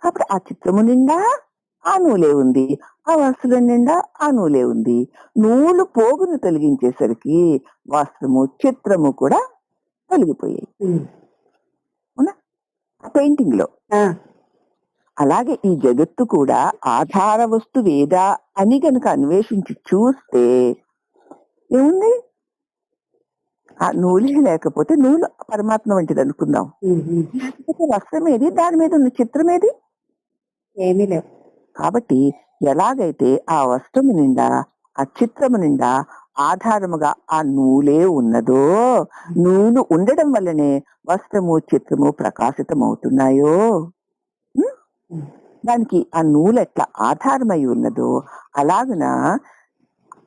S1: అప్పుడు ఆ చిత్రము నిండా ఆ నూలే ఉంది, ఆ వస్త్రం నిండా ఆ నూలే ఉంది. నూలు పోగును తొలగించేసరికి వస్త్రము, చిత్రము కూడా తొలగిపోయాయి అవునా ఆ పెయింటింగ్ లో. అలాగే ఈ జగత్తు కూడా ఆధార వస్తువేదా అని కనుక అన్వేషించి చూస్తే ఏముంది? ఆ నూలే లేకపోతే నూలు పరమాత్మ వంటిది అనుకుందాం. లేకపోతే వస్త్రం ఏది, దాని మీద ఉన్న చిత్రం ఏది?
S2: ఏమీ లేవు.
S1: కాబట్టి ఎలాగైతే ఆ వస్త్రము నిండా, ఆ చిత్రము నిండా ఆధారముగా ఆ నూలే ఉన్నదో, నూలు ఉండడం వల్లనే వస్త్రము, చిత్రము ప్రకాశితం అవుతున్నాయో, దానికి ఆ నూలు ఎట్లా ఆధారమై ఉన్నదో అలాగున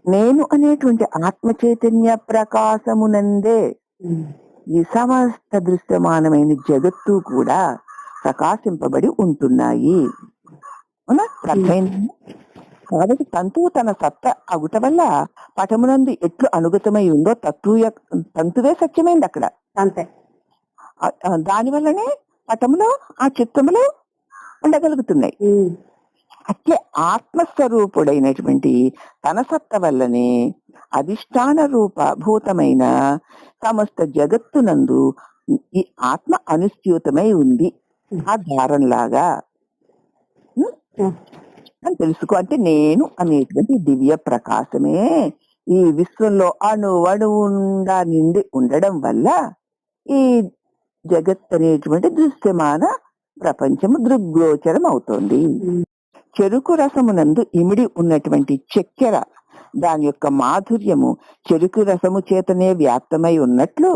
S1: నేను అనేటువంటి ఆత్మ చైతన్య ప్రకాశమునందే ఈ సమస్త దృశ్యమానమైన జగత్తు కూడా ప్రకాశింపబడి ఉంటున్నాయి. కాబట్టి తంతువు తన సత్త అగుట వల్ల పటమునందు ఎట్లు అనుగతమై ఉందో తంతువే సత్యమైంది అక్కడ.
S2: అంతే.
S1: దాని వల్లనే పటములో ఆ చిత్తములో ఉండగలుగుతున్నాయి. అట్లే ఆత్మస్వరూపుడైనటువంటి తన సత్త వల్లనే అధిష్టాన రూపభూతమైన సమస్త జగత్తునందు ఈ ఆత్మ అనుస్యూతమై ఉంది ఆ దారంలాగా అని తెలుసుకో. అంటే నేను అనేటువంటి దివ్య ప్రకాశమే ఈ విశ్వంలో అణువణువుండా నిండి ఉండడం వల్ల ఈ జగత్ అనేటువంటి దృశ్యమాన ప్రపంచము దృగ్గోచరం అవుతోంది. చెరుకు రసమునందు ఇమిడి ఉన్నటువంటి చక్కెర, దాని యొక్క మాధుర్యము చెరుకు రసము చేతనే వ్యాప్తమై ఉన్నట్లు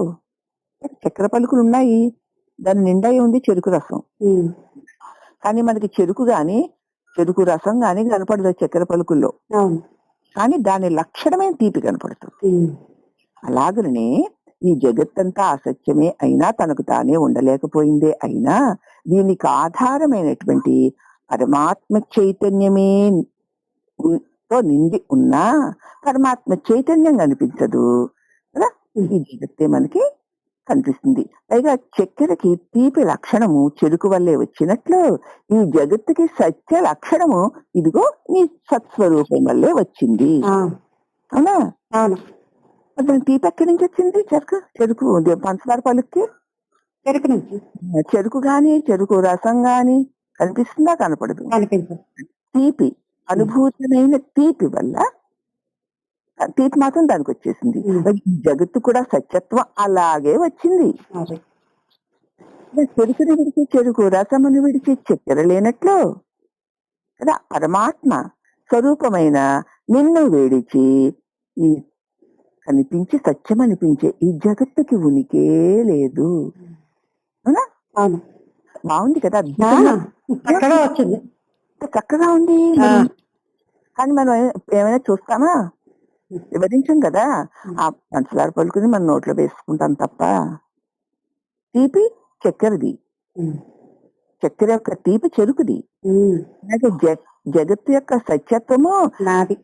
S1: చక్కెర పలుకులు ఉన్నాయి, దాని నిండా ఉంది చెరుకు రసం. కానీ మనకి చెరుకు గాని చెరుకు రసం గాని కనపడదు చక్కెర పలుకుల్లో, కానీ దాని లక్షణమైన తీపి కనపడుతుంది. అలాగనే ఈ జగత్తంతా అసత్యమే అయినా, తనకు తానే ఉండలేకపోయిందే అయినా, దీనికి ఆధారమైనటువంటి పరమాత్మ చైతన్యమే తో నిండి ఉన్నా పరమాత్మ చైతన్యం కనిపించదు కదా. ఈ జగత్తే మనకి కనిపిస్తుంది. పైగా చక్కెరకి తీపి లక్షణము చెరుకు వల్లే వచ్చినట్లు ఈ జగత్తుకి సత్య లక్షణము ఇదిగో ఈ సత్స్వరూపం వల్లే వచ్చింది. అవునా? దాని తీపి ఎక్కడి నుంచి వచ్చింది? చెరుకు పంచదార పలుక్కి
S2: చెరుకు నుంచి.
S1: చెరుకు గాని చెరుకు రసం గాని కనిపిస్తుందా? కనపడదు.
S2: కనిపించదు.
S1: తీపి అనుభూతమైన తీపి వల్ల తీపి మాత్రం దానికి వచ్చేసింది. మరి ఈ జగత్తు కూడా సత్యత్వం అలాగే వచ్చింది.
S2: అది
S1: చెరుకుని విడిచి చెరుకు, రసమును విడిచి చక్కెర లేనట్లు కదా పరమాత్మ స్వరూపమైన నిన్ను విడిచి ఈ కనిపించి సత్యం అనిపించే ఈ జగత్తుకి ఉనికే లేదు. అవునా?
S2: అవును.
S1: బాగుంది కదా,
S2: ఆ,
S1: అద్భుతంగా
S2: చక్కగా వచ్చింది.
S1: ఎంత చక్కగా ఉంది.
S2: ఆ,
S1: కానీ మనం ఏమైనా చూస్తామా? వివరించాం కదా, ఆ పంచదార పలుకుని మనం నోట్లో వేసుకుంటాం తప్ప తీపి చక్కెరది,
S2: ఉమ్,
S1: చక్కెర యొక్క తీపి చెరుకుది.
S2: ఉమ్,
S1: అలాగే జగత్తు యొక్క సత్యత్వము
S2: నాది.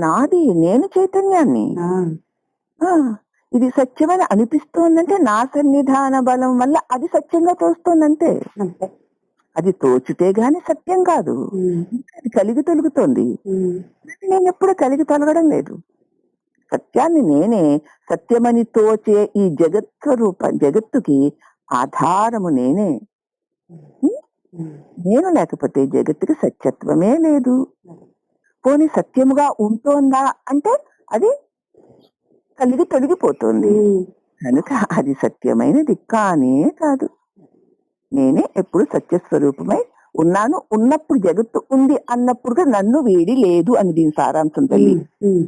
S1: నాది, నేను చైతన్యాన్ని.
S2: ఆ,
S1: ఆ ఇది సత్యమని అనిపిస్తోందంటే నా సన్నిధాన బలం వల్ల అది సత్యంగా తోస్తోందంటే,
S2: అంతే.
S1: అది తోచితే గాని సత్యం కాదు.
S2: ఉమ్,
S1: అది కలిగి తొలుగుతోంది.
S2: ఉమ్,
S1: నేను ఎప్పుడు కలిగి తొలగడం లేదు. సత్యాన్ని నేనే సత్యమని తోచే ఈ జగత్తుకి ఆధారము నేనే.
S2: ఉమ్,
S1: నేను లేకపోతే జగత్తుకి సత్యత్వమే లేదు. పోనీ సత్యముగా ఉంటోందా అంటే అది కలిగి తొలగిపోతుంది.
S2: ఉమ్,
S1: కనుక అది సత్యమైనది కానే కాదు. నేనే ఎప్పుడు సత్యస్వరూపమై ఉన్నాను. ఉన్నప్పుడు జగత్తు ఉంది అన్నప్పుడు నన్ను వేడి లేదు అని దీని సారాంశం తల్లి.
S2: ఉమ్,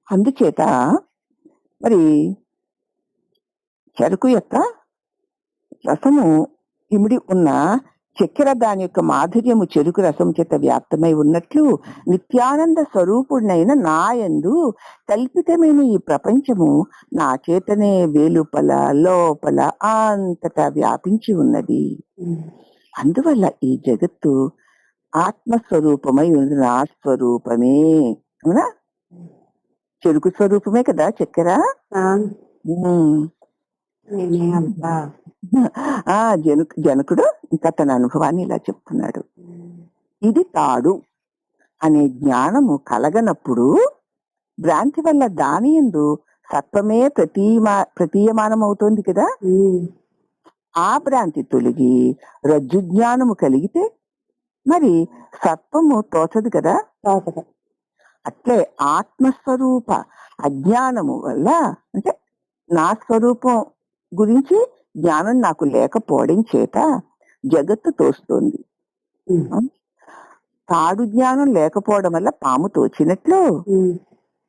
S1: అందుచేత మరి చెరుకు యొక్క రసము ఇమిడి ఉన్న చక్కెర దాని యొక్క మాధుర్యము చెరుకు రసం చేత వ్యాప్తమై ఉన్నట్లు నిత్యానంద స్వరూపుడినైన నాయందు కల్పితమైన ఈ ప్రపంచము నా చేతనే వెలుపల లోపల అంతటా వ్యాపించి ఉన్నది.
S2: ఉమ్,
S1: అందువల్ల ఈ జగత్తు ఆత్మస్వరూపమై ఉంది, నా స్వరూపమే. అవునా? చెరుకు స్వరూపమే కదా చక్కెర.
S2: ఆ,
S1: ఉమ్.
S2: నేనే అంతా.
S1: జనకుడు ఇంకా తన అనుభవాన్ని ఇలా చెప్తున్నాడు.
S2: ఉమ్,
S1: ఇది తాడు అనే జ్ఞానము కలగనప్పుడు భ్రాంతి వల్ల దాని యందు సత్వమే ప్రతీయమానం అవుతోంది కదా.
S2: ఉమ్,
S1: ఆ భ్రాంతి తొలగి రజ్జు జ్ఞానము కలిగితే మరి సత్వము తోచదు కదా.
S2: తోచదు.
S1: అట్లే ఆత్మస్వరూప అజ్ఞానము వల్ల అంటే నా స్వరూపం గురించి జ్ఞానం నాకు లేకపోవడం చేత జగత్తు తోస్తోంది.
S2: ఉమ్,
S1: తాడు జ్ఞానం లేకపోవడం వల్ల పాము తోచినట్లు
S2: ఉమ్,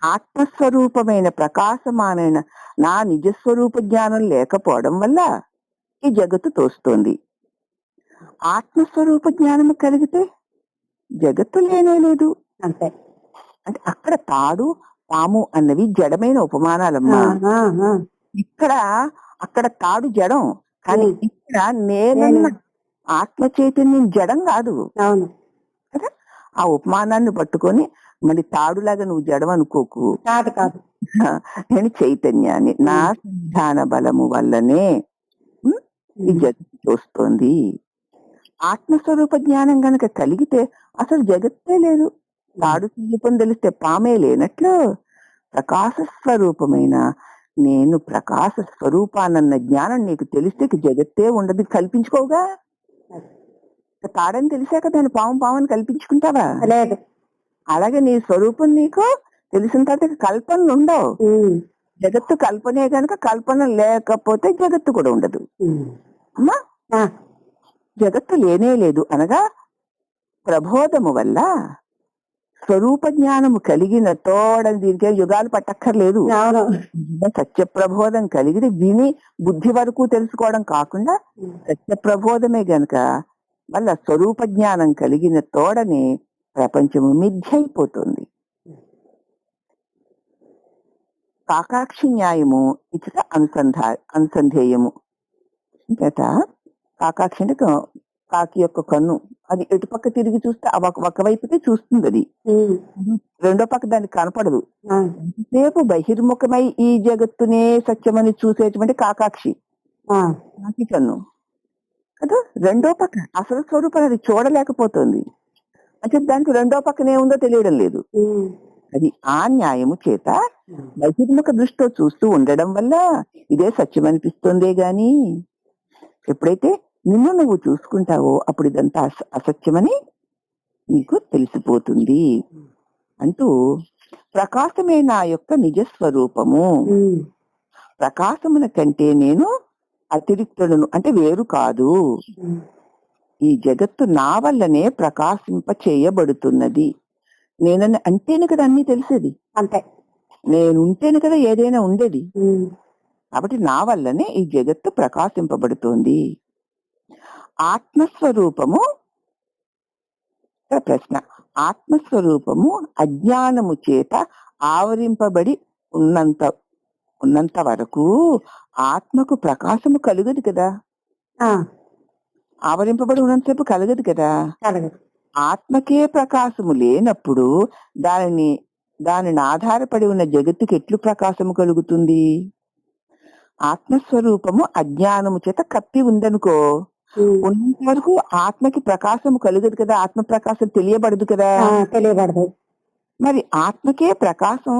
S1: ఆత్మస్వరూపమైన ప్రకాశమానైన నా నిజస్వరూప జ్ఞానం లేకపోవడం వల్ల ఈ జగత్తు తోస్తోంది. ఆత్మస్వరూప జ్ఞానము కలిగితే జగత్తు లేనే లేదు.
S2: అంతే.
S1: అంటే అక్కడ తాడు పాము అన్నవి జడమైన
S2: ఆ,
S1: ఉపమానాలమ్మా.
S2: ఆ, ఆ,
S1: ఇక్కడ అక్కడ తాడు జడం, కానీ
S2: ఉమ్,
S1: ఇక్కడ నేనన్న ఆత్మ చైతన్యం జడం కాదు
S2: అవును.
S1: కదా. ఆ ఉపమానాన్ని పట్టుకొని మరి తాడులాగా నువ్వు జడం అనుకోకు.
S2: కాదు కాదు.
S1: నేను చైతన్యాన్ని, నా సంధాన బలము వల్లనే ఈ జగత్తు చూస్తోంది. ఆత్మస్వరూప జ్ఞానం గనక కలిగితే అసలు జగత్తే లేదు. తాడు స్వరూపం తెలిస్తే పామే లేనట్లు ప్రకాశ స్వరూపమైన నేను ప్రకాశ స్వరూపానన్న జ్ఞానం నీకు తెలిస్తే జగత్తే ఉండదు. కల్పించుకోగా. తాడని తెలిసాక దాన్ని పాము కల్పించుకుంటావా?
S2: లేదు.
S1: అలాగే నీ స్వరూపం నీకు తెలిసిన తర్వాత కల్పనలు ఉండవు.
S2: ఉమ్,
S1: జగత్తు కల్పనే గనక కల్పన లేకపోతే జగత్తు కూడా ఉండదు.
S2: ఉమ్,
S1: అమ్మా,
S2: ఆ,
S1: జగత్తు లేనే లేదు అనగా ప్రబోధము వల్ల స్వరూప జ్ఞానము కలిగిన తోడని దీనికే యుగాలు పట్టక్కర్లేదు.
S2: అవును.
S1: సత్య ప్రబోధం కలిగి విని బుద్ధి వరకు తెలుసుకోవడం కాకుండా సత్య ప్రబోధమే గనక వల్ల స్వరూప జ్ఞానం కలిగిన తోడని ప్రపంచము మిథ్య అయిపోతుంది. కాకాక్షి న్యాయము ఇచ్చట అనుసంధేయము చేత కాకాక్షి అంటే కాకి యొక్క కన్ను, అది ఎటుపక్క తిరిగి చూస్తే ఒకవైపుకే చూస్తుంది. అది
S2: ఉమ్,
S1: రెండో పక్క దానికి కనపడదు.
S2: ఆ,
S1: రేపు బహిర్ముఖమై ఈ జగత్తునే సత్యమని చూసేటువంటి కాకాక్షి,
S2: ఆ,
S1: కాకి కన్ను కదా. రెండో పక్క అసలు స్వరూపం అది చూడలేకపోతుంది. అంటే దానికి రెండో పక్కనే ఉందో తెలియడం లేదు.
S2: ఉమ్,
S1: అది ఆ న్యాయము చేత బహిర్ముఖ దృష్టితో చూస్తూ ఉండడం వల్ల ఇదే సత్యం అనిపిస్తుందే గాని ఎప్పుడైతే నిన్ను నువ్వు చూసుకుంటావో అప్పుడు ఇదంతా అసత్యమని నీకు తెలిసిపోతుంది అంటూ ప్రకాశమే నా యొక్క నిజ స్వరూపము. ప్రకాశమున కంటే నేను అతిరిక్తులను అంటే వేరు కాదు. ఈ జగత్తు నా వల్లనే ప్రకాశింప చేయబడుతున్నది. నేనని అంటేనే కదా అన్ని తెలిసేది.
S2: అంతే.
S1: నేనుంటేనే కదా ఏదైనా ఉండేది. కాబట్టి నా వల్లనే ఈ జగత్తు ప్రకాశింపబడుతోంది. ఆత్మస్వరూపము ప్రశ్న. ఆత్మస్వరూపము అజ్ఞానము చేత ఆవరింపబడి ఉన్నంత వరకు ఆత్మకు ప్రకాశము కలుగదు కదా. ఆవరింపబడి ఉన్నంతసేపు కలగదు కదా. ఆత్మకే ప్రకాశము లేనప్పుడు దానిని ఆధారపడి ఉన్న జగత్తుకి ఎట్లు ప్రకాశము కలుగుతుంది? ఆత్మస్వరూపము అజ్ఞానము చేత కప్పి ఉందనుకో, ఉన్నంత వరకు ఆత్మకి ప్రకాశము కలుగదు కదా. ఆత్మ ప్రకాశం తెలియబడదు కదా.
S2: తెలియబడదు.
S1: మరి ఆత్మకే ప్రకాశం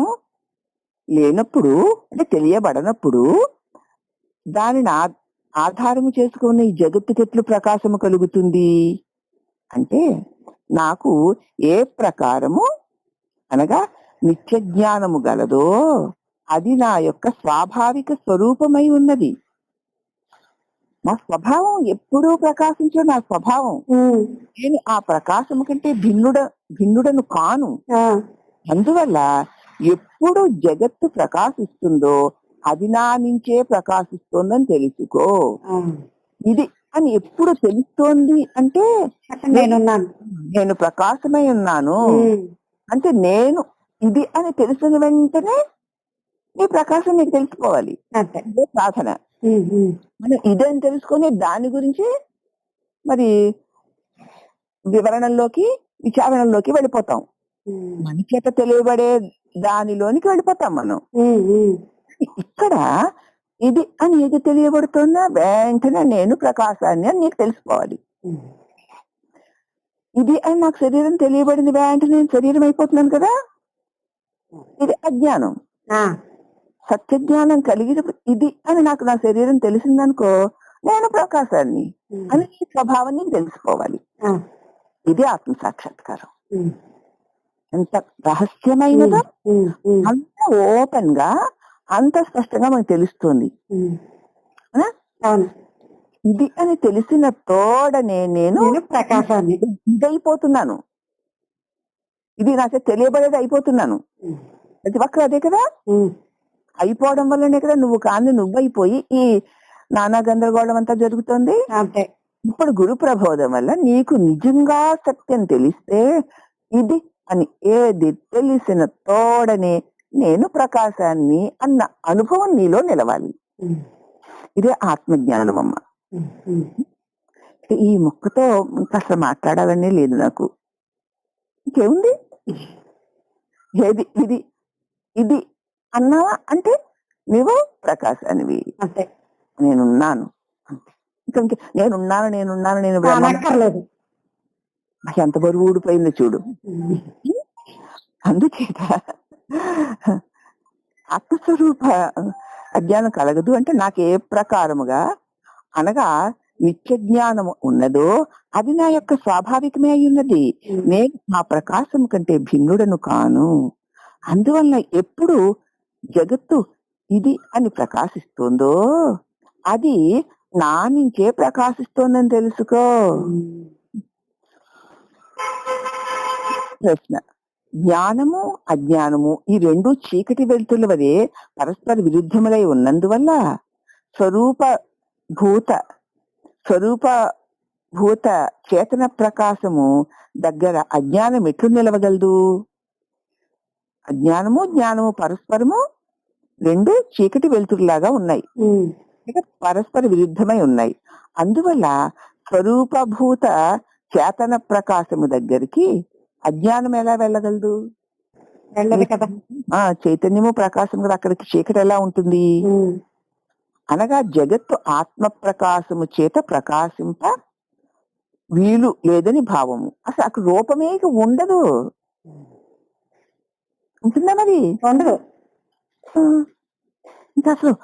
S1: లేనప్పుడు అంటే తెలియబడనప్పుడు దానిని ఆధారము చేసుకున్న ఈ జగత్తుకి ఎట్లు ప్రకాశము కలుగుతుంది అంటే, నాకు ఏ ప్రకారము అనగా నిత్య జ్ఞానము గలదో అది నా యొక్క స్వాభావిక స్వరూపమై ఉన్నది. నా స్వభావం ఎప్పుడూ ప్రకాశించే నా స్వభావం. నేను ఆ ప్రకాశము కంటే భిన్నుడను కాను. అందువల్ల ఎప్పుడు జగత్తు ప్రకాశిస్తుందో అది నా నుంచే ప్రకాశిస్తోందని తెలుసుకో. ఇది అని ఎప్పుడు తెలుస్తోంది అంటే నేను ప్రకాశమై ఉన్నాను అంటే నేను ఇది అని తెలిసిన వెంటనే నీ ప్రకాశం నీకు తెలుసుకోవాలి. సాధన. మనం ఇదని తెలుసుకొని దాని గురించి మరి వివరణలోకి విచారణలోకి వెళ్ళిపోతాం. మన చేత తెలియబడే దానిలోనికి వెళ్ళిపోతాం మనం. ఇక్కడ ఇది అని ఏది తెలియబడుతుందో వెంటనే నేను ప్రకాశాన్ని అని నీకు తెలుసుకోవాలి. ఇది అని నాకు శరీరం తెలియబడింది వెంటనే నేను శరీరం అయిపోతున్నాను కదా. ఇది అజ్ఞానం. సత్య జ్ఞానం కలిగినప్పుడు ఇది అని నాకు నా శరీరం తెలిసిందనుకో నేను ప్రకాశాన్ని అని ఈ స్వభావాన్ని తెలుసుకోవాలి. ఇది ఆత్మ సాక్షాత్కారం. ఎంత రహస్యమైనదో అంత ఓపెన్ గా అంత స్పష్టంగా మనకు తెలుస్తుంది. ఇది అని తెలిసిన తోడనే నేను ప్రకాశాన్ని ఇదైపోతున్నాను. ఇది నాకు తెలియబడేది అయిపోతున్నాను. ప్రతి ఒక్కరు అదే కదా. అయిపోవడం వల్లనే కదా నువ్వు కాని నువ్వైపోయి ఈ నానా గందరగోళం అంతా జరుగుతుంది. ఇప్పుడు గురు ప్రబోధం వల్ల నీకు నిజంగా సత్యం తెలిస్తే ఇది అని ఏది తెలిసిన తోడనే నేను ప్రకాశాన్ని అన్న అనుభవం నీలో నిలవాలి. ఇదే ఆత్మజ్ఞానం అమ్మ. ఈ మొక్కతో అసలు మాట్లాడాలనే లేదు నాకు. ఇంకేముంది? ఏది ఇది ఇది అన్నావా అంటే నువ్వు ప్రకాశానివి. అంతే. నేనున్నాను అంతే. నేనున్నాను ఎంత బరువు ఊడిపోయింది చూడు. అందుచేత ఆత్మస్వరూప అజ్ఞానం కలగదు అంటే నాకు ఏ ప్రకారముగా అనగా నిత్య జ్ఞానము ఉన్నదో అది నా యొక్క స్వాభావికమే అయి ఉన్నది. నేను ఆ ప్రకాశం కంటే భిన్నుడను కాను. అందువల్ల ఎప్పుడు జగత్తు ఇది అని ప్రకాశిస్తుందో అది నా నుంచే ప్రకాశిస్తోందని తెలుసుకో. ప్రశ్న. జ్ఞానము అజ్ఞానము ఈ రెండు చీకటి వెలుతుల వలె పరస్పర విరుద్ధములై ఉన్నందువల్ల స్వరూప భూత చేతన ప్రకాశము దగ్గర అజ్ఞానం ఎట్లు నిలవగలదు? అజ్ఞానము జ్ఞానము పరస్పరము రెండు చీకటి వెలుతురులాగా ఉన్నాయి, పరస్పర విరుద్ధమై ఉన్నాయి. అందువల్ల స్వరూపభూత చేతన ప్రకాశము దగ్గరికి అజ్ఞానం ఎలా వెళ్ళగలదు? వెళ్ళదు కదా. చైతన్యము ప్రకాశం కదా, అక్కడికి చీకటి ఎలా ఉంటుంది? అనగా జగత్తు ఆత్మ ప్రకాశము చేత ప్రకాశింప వీలు లేదని భావము. అసలు అక్కడ రూపమే ఉండదు. ఉంటుందా? మరి ఉండదు. ఇంకా అసలు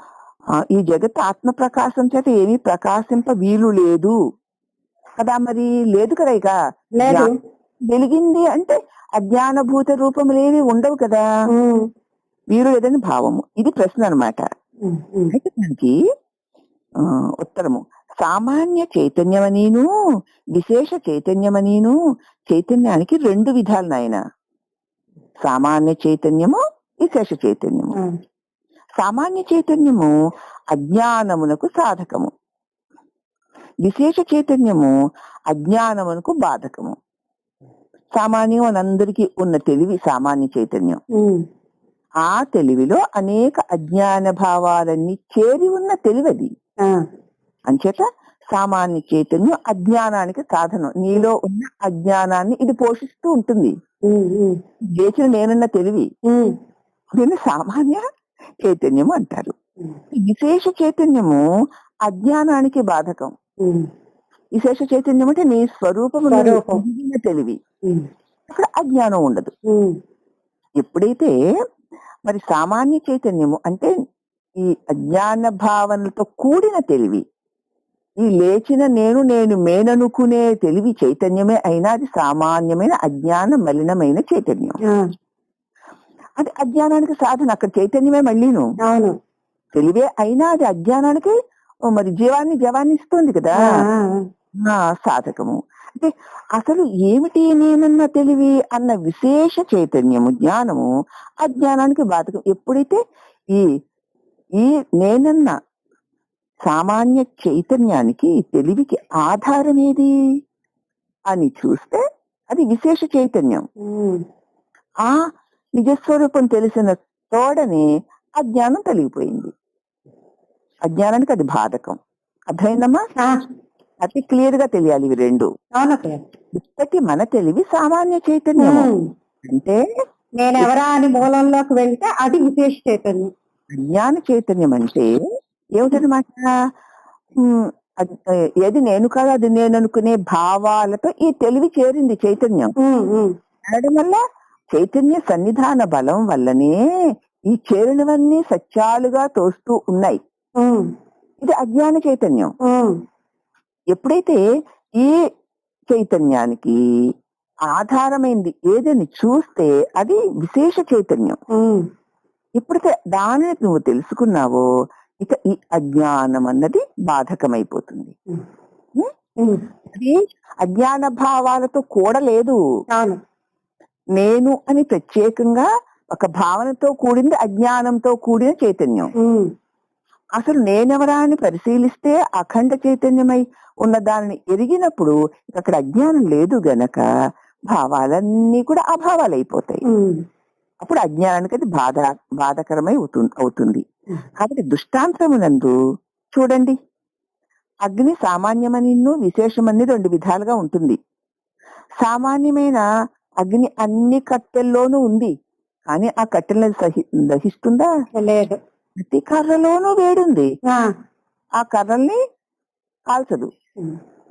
S1: ఈ జగత్తు ఆత్మ ప్రకాశం చేత ఏమీ ప్రకాశింప వీలు లేదు కదా. మరి లేదు కదా. ఇక వెలిగింది అంటే అజ్ఞానభూత రూపములేవి ఉండవు కదా, వీరు లేదని భావము. ఇది ప్రశ్న అన్నమాట. అయితే దానికి ఉత్తరము సామాన్య చైతన్యమనీను విశేష చైతన్యమనీను చైతన్యానికి రెండు విధాలు నాయన. సామాన్య చైతన్యము, విశేష చైతన్యము. సామాన్య చైతన్యము అజ్ఞానమునకు సాధకము, విశేష చైతన్యము అజ్ఞానమునకు బాధకము. సామాన్యం మనందరికీ ఉన్న తెలివి సామాన్య చైతన్యం. ఆ తెలివిలో అనేక అజ్ఞాన భావాలన్నీ చేరి ఉన్న తెలివది. అంచేత సామాన్య చైతన్యం అజ్ఞానానికి సాధనం. నీలో ఉన్న అజ్ఞానాన్ని ఇది పోషిస్తూ ఉంటుంది. లేచిన నేనున్న తెలివి దీన్ని సామాన్య చైతన్యము అంటారు. విశేష చైతన్యము అజ్ఞానానికి బాధకం. విశేష చైతన్యం అంటే నీ స్వరూపము తెలివి, అక్కడ అజ్ఞానం ఉండదు. ఎప్పుడైతే మరి సామాన్య చైతన్యము అంటే ఈ అజ్ఞాన భావనలతో కూడిన తెలివి, ఈ లేచిన నేను మేననుకునే తెలివి చైతన్యమే అయినా అది సామాన్యమైన అజ్ఞాన మలినమైన చైతన్యం. అది అజ్ఞానానికి సాధన. అక్కడ చైతన్యమే మళ్ళీను తెలివే అయినా అది అజ్ఞానానికి మరి జీవాన్ని ఇస్తుంది కదా, సాధకము. అంటే అసలు ఏమిటి నేనన్న తెలివి అన్న విశేష చైతన్యము జ్ఞానము అజ్ఞానానికి బాధకం. ఎప్పుడైతే ఈ ఈ నేనన్న సామాన్య చైతన్యానికి తెలివికి ఆధారం ఏది అని చూస్తే అది విశేష చైతన్యం. ఆ నిజస్వరూపం తెలిసిన తోడనే అజ్ఞానం తొలగిపోయింది. అజ్ఞానానికి అది బాధకం. అర్థమైందమ్మా? అతి క్లియర్ గా తెలియాలి ఇవి రెండు. ఇప్పటి మన తెలివి సామాన్య చైతన్యము అంటే
S2: నేనెవరా అని మూలంలోకి వెళ్తే అది విశేష చైతన్యం.
S1: అజ్ఞాన చైతన్యం అంటే ఏమిటనమాట? ఏది నేను కాదు అది నేను అనుకునే భావాలతో ఈ తెలివి చేరింది చైతన్యం. అనడం వల్ల చైతన్య సన్నిధాన బలం వల్లనే ఈ చేరినవన్నీ సత్యాలుగా తోస్తూ ఉన్నాయి. ఇది అజ్ఞాన చైతన్యం. ఎప్పుడైతే ఈ చైతన్యానికి ఆధారమైంది ఏదని చూస్తే అది విశేష చైతన్యం. ఎప్పుడైతే దానిని నువ్వు తెలుసుకున్నావో ఇక ఈ అజ్ఞానం అన్నది బాధకమైపోతుంది. అది అజ్ఞాన భావాలతో కూడలేదు. నేను అని ప్రత్యేకంగా ఒక భావనతో కూడింది అజ్ఞానంతో కూడిన చైతన్యం. అసలు నేనెవరా అని పరిశీలిస్తే అఖండ చైతన్యమై ఉన్న దానిని ఎరిగినప్పుడు అక్కడ అజ్ఞానం లేదు గనక భావాలన్నీ కూడా అభావాలైపోతాయి. అప్పుడు అజ్ఞానానికి అది బాధకరమై అవుతుంది. కాబట్టి దృష్టాంతమునందు చూడండి, అగ్ని సామాన్యమని విశేషమని రెండు విధాలుగా ఉంటుంది. సామాన్యమైన అగ్ని అన్ని కట్టెల్లోనూ ఉంది, కానీ ఆ కట్టెలను దహిస్తుందా? లేదు. ప్రతి కర్రలోనూ వేడుంది, ఆ కర్రల్ని కాల్చదు.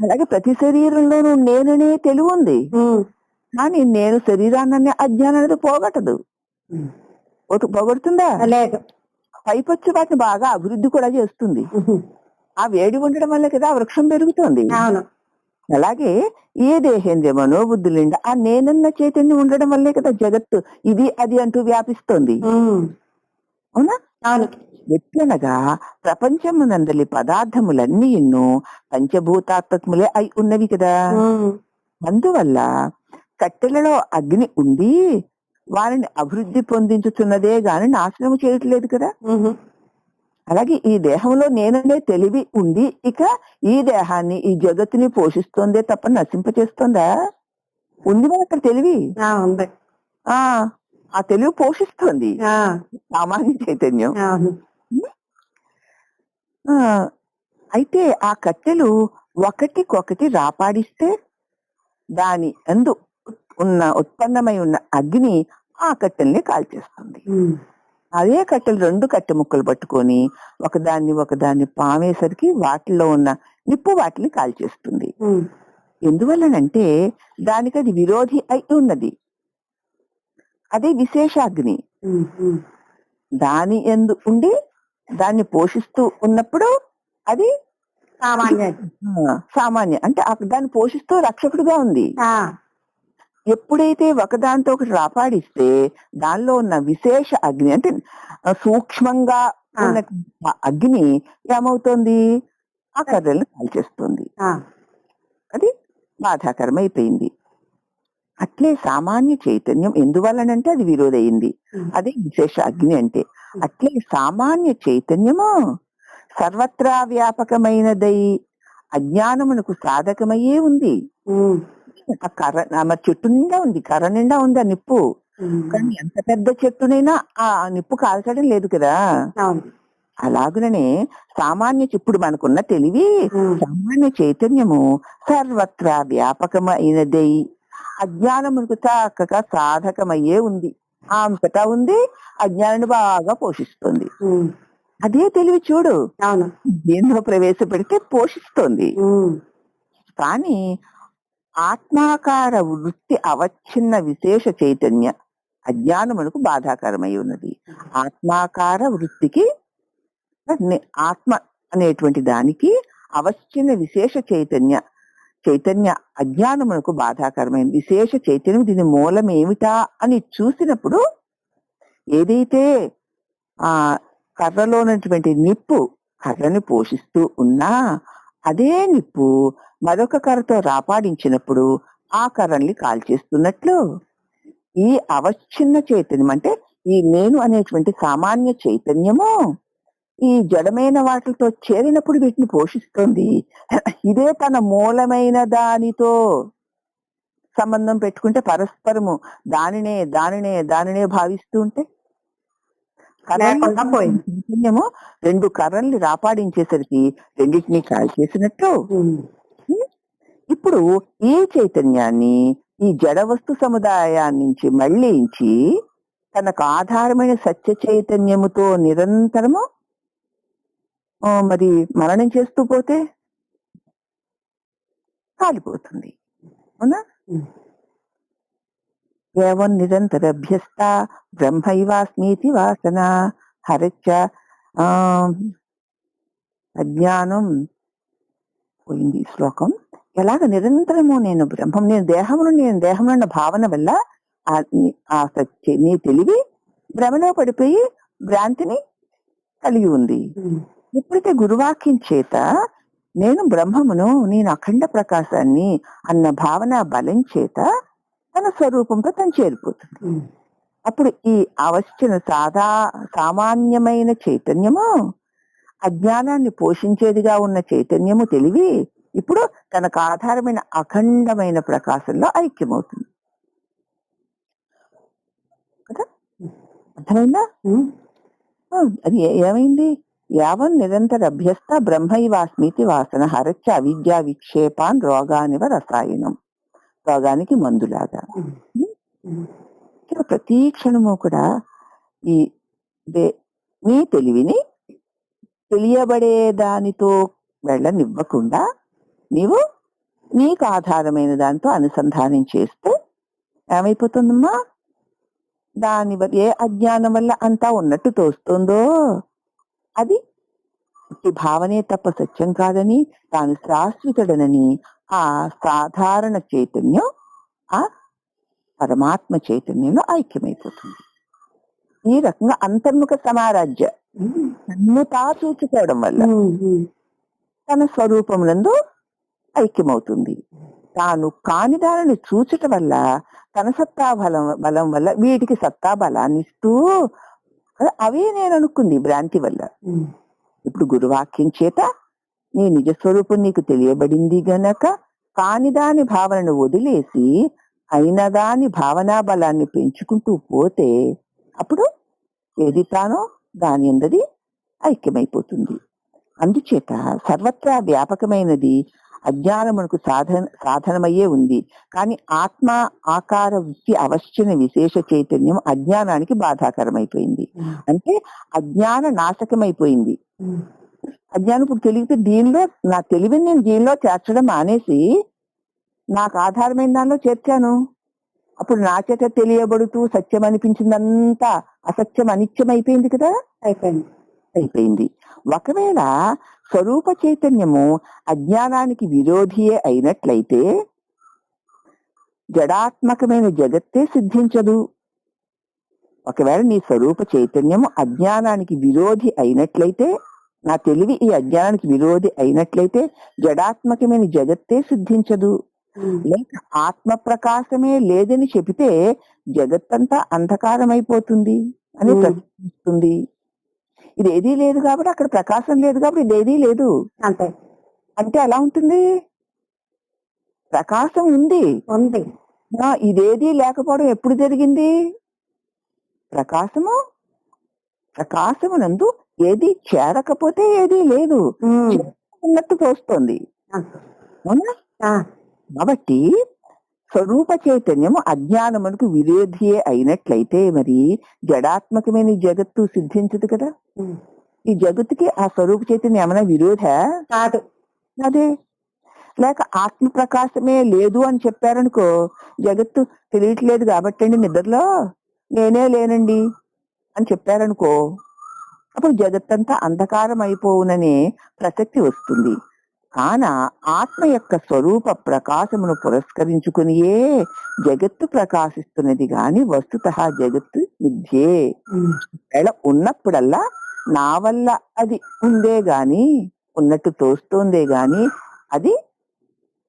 S1: అలాగే ప్రతి శరీరంలోనూ నేననే తెలివి ఉంది, కానీ నేను శరీరాన్ని అజ్ఞానాన్ని పోగొట్టదు. పోగొడుతుందా? లేదు. పైపొచ్చి వాటిని బాగా అభివృద్ధి కూడా చేస్తుంది. ఆ వేడి ఉండడం వల్ల కదా ఆ వృక్షం పెరుగుతుంది. అలాగే ఏ దేహేంద్రియ మనోబుద్ధులుండి ఆ నేనన్న చైతన్యం ఉండడం వల్లే కదా జగత్తు ఇది అది అంటూ వ్యాపిస్తోంది. అవునా? ఎట్లనగా ప్రపంచమునందలి పదార్థములన్నీ ఎన్నో పంచభూతాత్మకములే అయి ఉన్నవి కదా. అందువల్ల కట్టెలలో అగ్ని ఉంది, వారిని అభివృద్ధి పొందించుతున్నదే గాని నాశనం చేయట్లేదు కదా. అలాగే ఈ దేహంలో నేననే తెలివి ఉండి ఇక ఈ దేహాన్ని ఈ జగత్తుని పోషిస్తోందే తప్ప నశింపచేస్తోందా? ఉంది మన అక్కడ తెలివి. ఆ తెలివి పోషిస్తోంది సామాన్య చైతన్యం. అయితే ఆ కట్టెలు ఒకటికొకటి రాపాడిస్తే దాని అందు ఉత్పన్నమై ఉన్న అగ్ని ఆ కట్టెల్ని కాల్చేస్తుంది. అదే కట్టెలు రెండు కట్టె ముక్కలు పట్టుకొని ఒకదాన్ని పామేసరికి వాటిలో ఉన్న నిప్పు వాటిని కాల్చేస్తుంది. ఎందువల్లనంటే దానికి అది విరోధి అయి ఉన్నది. అదే విశేషాగ్ని. దాని యందు ఉండి దాన్ని పోషిస్తూ ఉన్నప్పుడు అది సామాన్య అంటే దాన్ని పోషిస్తూ రక్షకుడుగా ఉంది. ఎప్పుడైతే ఒకదాంతో ఒకటి రాపాడిస్తే దానిలో ఉన్న విశేష అగ్ని అంటే సూక్ష్మంగా ఉన్న అగ్ని ఏమవుతుంది, ఆ కర్రలను కాల్చేస్తుంది. అది బాధాకరమైపోయింది. అట్లే సామాన్య చైతన్యం ఎందువల్లనంటే అది విరోధయింది, అది విశేష అగ్ని అంటే. అట్లే సామాన్య చైతన్యము సర్వత్రా వ్యాపకమైనదై అజ్ఞానమునకు సాధకమయ్యే ఉంది. ఆ కర్ర మరి చెట్టు నిండా ఉంది, కర్ర నిండా ఉంది ఆ నిప్పు. కానీ ఎంత పెద్ద చెట్టునైనా ఆ నిప్పు కాల్చడం లేదు కదా. అలాగుననే ఇప్పుడు మనకున్న తెలివి సామాన్య చైతన్యము సర్వత్రా వ్యాపకమైనదై అజ్ఞానమునకు చక్కగా సాధకమయ్యే ఉంది. అంతటా ఉంది, అజ్ఞానాన్ని బాగా పోషిస్తుంది. అదే తెలివి చూడు, దేనిలో ప్రవేశపెడితే పోషిస్తుంది. కానీ ఆత్మాకార వృత్తి అవచ్ఛిన్న విశేష చైతన్య అజ్ఞానమునకు బాధాకరమై ఉన్నది. ఆత్మాకార వృత్తికి, ఆత్మ అనేటువంటి దానికి అవచ్ఛిన్న విశేష చైతన్య అజ్ఞానమునకు బాధాకరమైంది. విశేష చైతన్యం దీని మూలం ఏమిటా అని చూసినప్పుడు ఏదైతే ఆ కర్రలో ఉన్నటువంటి నిప్పు కర్రని పోషిస్తూ ఉన్నా అదే నిప్పు మరొక కర్రతో రాపాడించినప్పుడు ఆ కర్రల్ని కాల్చేస్తున్నట్లు ఈ అవచ్ఛిన్న చైతన్యం అంటే ఈ నేను అనేటువంటి సామాన్య చైతన్యము ఈ జడమైన వాటితో చేరినప్పుడు వీటిని పోషిస్తుంది. ఇదే తన మూలమైన దానితో సంబంధం పెట్టుకుంటే పరస్పరము దానినే భావిస్తూ ఉంటే చైతన్యము రెండు కర్రల్ని రాపాడించేసరికి రెండింటినీ కాల్చేసినట్టు ఇప్పుడు ఈ చైతన్యాన్ని ఈ జడ వస్తు సముదాయాన్నించి మళ్ళించి తనకు ఆధారమైన సత్య చైతన్యముతో నిరంతరము మరి మరణం చేస్తూ పోతే కాలిపోతుంది. అవునా? ఏవం నిరంతరభ్యస్త బ్రహ్మైవాస్మీతి వాసన హరచ్చ అజ్ఞానం పోయింది శ్లోకం. ఎలాగ నిరంతరము నేను బ్రహ్మం, నేను దేహంలో ఉన్న భావన వల్ల ఆ సత్య నీ తెలివి భ్రమలో పడిపోయి భ్రాంతిని కలిగి ఉంది. ఎప్పుడైతే గురువాక్యం చేత నేను బ్రహ్మమును, నేను అఖండ ప్రకాశాన్ని అన్న భావన బలం చేత తన స్వరూపంతో తను చేరిపోతుంది. అప్పుడు ఈ అవశ్యన సామాన్యమైన చైతన్యము అజ్ఞానాన్ని పోషించేదిగా ఉన్న చైతన్యము తెలివి ఇప్పుడు తనకు ఆధారమైన అఖండమైన ప్రకాశంలో ఐక్యమవుతుంది కదా. అర్థమైందా? అది ఏమైంది? యావన్ నిరంతర అభ్యస్త బ్రహ్మైవాస్మితి వాసన హరచ్చ అవిద్యా విక్షేపాన్ రోగానివ రసాయనం, రోగానికి మందులాగా. ప్రతి క్షణము కూడా ఈ నీ తెలివిని తెలియబడే దానితో వెళ్ళనివ్వకుండా నీవు నీకు ఆధారమైన దాంతో అనుసంధానం చేస్తే ఏమైపోతుందమ్మా? దాని ఏ అజ్ఞానం వల్ల అంతా ఉన్నట్టు తోస్తుందో అది భావనే తప్ప సత్యం కాదని, తాను శాశ్వతుడనని ఆ సాధారణ చైతన్యం ఆ పరమాత్మ చైతన్యంలో ఐక్యమైపోతుంది. ఈ రకంగా అంతర్ముఖ సమారాజ్య తన్ను తా చూచుకోవడం వల్ల తన స్వరూపమునందు ఐక్యమవుతుంది. తాను కాని దానిని చూచటం వల్ల తన సత్తా బలం వల్ల వీటికి సత్తా బలాన్ని ఇస్తూ అవే నేను అనుకుంది భ్రాంతి వల్ల. ఇప్పుడు గురువాక్యం చేత నీ నిజ స్వరూపం నీకు తెలియబడింది గనక కాని దాని భావనను వదిలేసి అయిన దాని భావనా బలాన్ని పెంచుకుంటూ పోతే అప్పుడు ఏది తానో దాని అందది ఐక్యమైపోతుంది. అందుచేత సర్వత్రా వ్యాపకమైనది అజ్ఞానమునకు సాధనమయ్యే ఉంది. కానీ ఆత్మ ఆకార వృత్తి అవశ్యన విశేష చైతన్యం అజ్ఞానానికి బాధాకరమైపోయింది. అంటే అజ్ఞాన నాశకమైపోయింది. అజ్ఞానం ఇప్పుడు తెలివితే దీనిలో నా తెలివిని నేను దీనిలో చేర్చడం మానేసి నాకు ఆధారమైన దానిలో చేర్చాను. అప్పుడు నా చేత తెలియబడుతూ సత్యం అనిపించిందంతా అసత్యం అనిత్యం అయిపోయింది కదా. అయిపోయింది. ఒకవేళ స్వరూప చైతన్యము అజ్ఞానానికి విరోధియే అయినట్లయితే జడాత్మకమైన జగత్తే సిద్ధించదు. ఒకవేళ నీ స్వరూప చైతన్యము అజ్ఞానానికి విరోధి అయినట్లయితే, నా తెలివి ఈ అజ్ఞానానికి విరోధి అయినట్లయితే జడాత్మకమైన జగత్తే సిద్ధించదు. లేక ఆత్మ ప్రకాశమే లేదని చెబితే జగత్తంతా అంధకారం అయిపోతుంది అని ప్రశ్నిస్తుంది. ఇదేదీ లేదు కాబట్టి అక్కడ ప్రకాశం లేదు కాబట్టి ఇదేదీ లేదు
S2: అంతే.
S1: అంటే ఎలా ఉంటుంది? ప్రకాశం ఉంది,
S2: ఉంది.
S1: ఇదేదీ లేకపోవడం ఎప్పుడు జరిగింది? ప్రకాశమునందు ఏది చేరకపోతే ఏదీ లేదు, ఉన్నట్టు తోస్తోంది. అవునా? కాబట్టి స్వరూప చైతన్యము అజ్ఞానమునకు విరోధియే అయినట్లయితే మరి జడాత్మకమైన ఈ జగత్తు సిద్ధించదు కదా. ఈ జగత్తుకి ఆ స్వరూప చైతన్యం ఏమైనా విరోధ
S2: కాదు.
S1: అదే. లేక ఆత్మ ప్రకాశమే లేదు అని చెప్పారనుకో, జగత్తు తెలియట్లేదు కాబట్టి అండి నిద్రలో నేనే లేనండి అని చెప్పారనుకో, అప్పుడు జగత్తంతా అంధకారం అయిపోవుననే ప్రసక్తి వస్తుంది. కాన ఆత్మ యొక్క స్వరూప ప్రకాశమును పురస్కరించుకునియే జగత్తు ప్రకాశిస్తున్నది గాని వస్తుతః జగత్తు మిథ్యే. ఎలా ఉన్నప్పుడల్లా నా వల్ల అది ఉందే గాని, ఉన్నట్టు తోస్తోందే గాని అది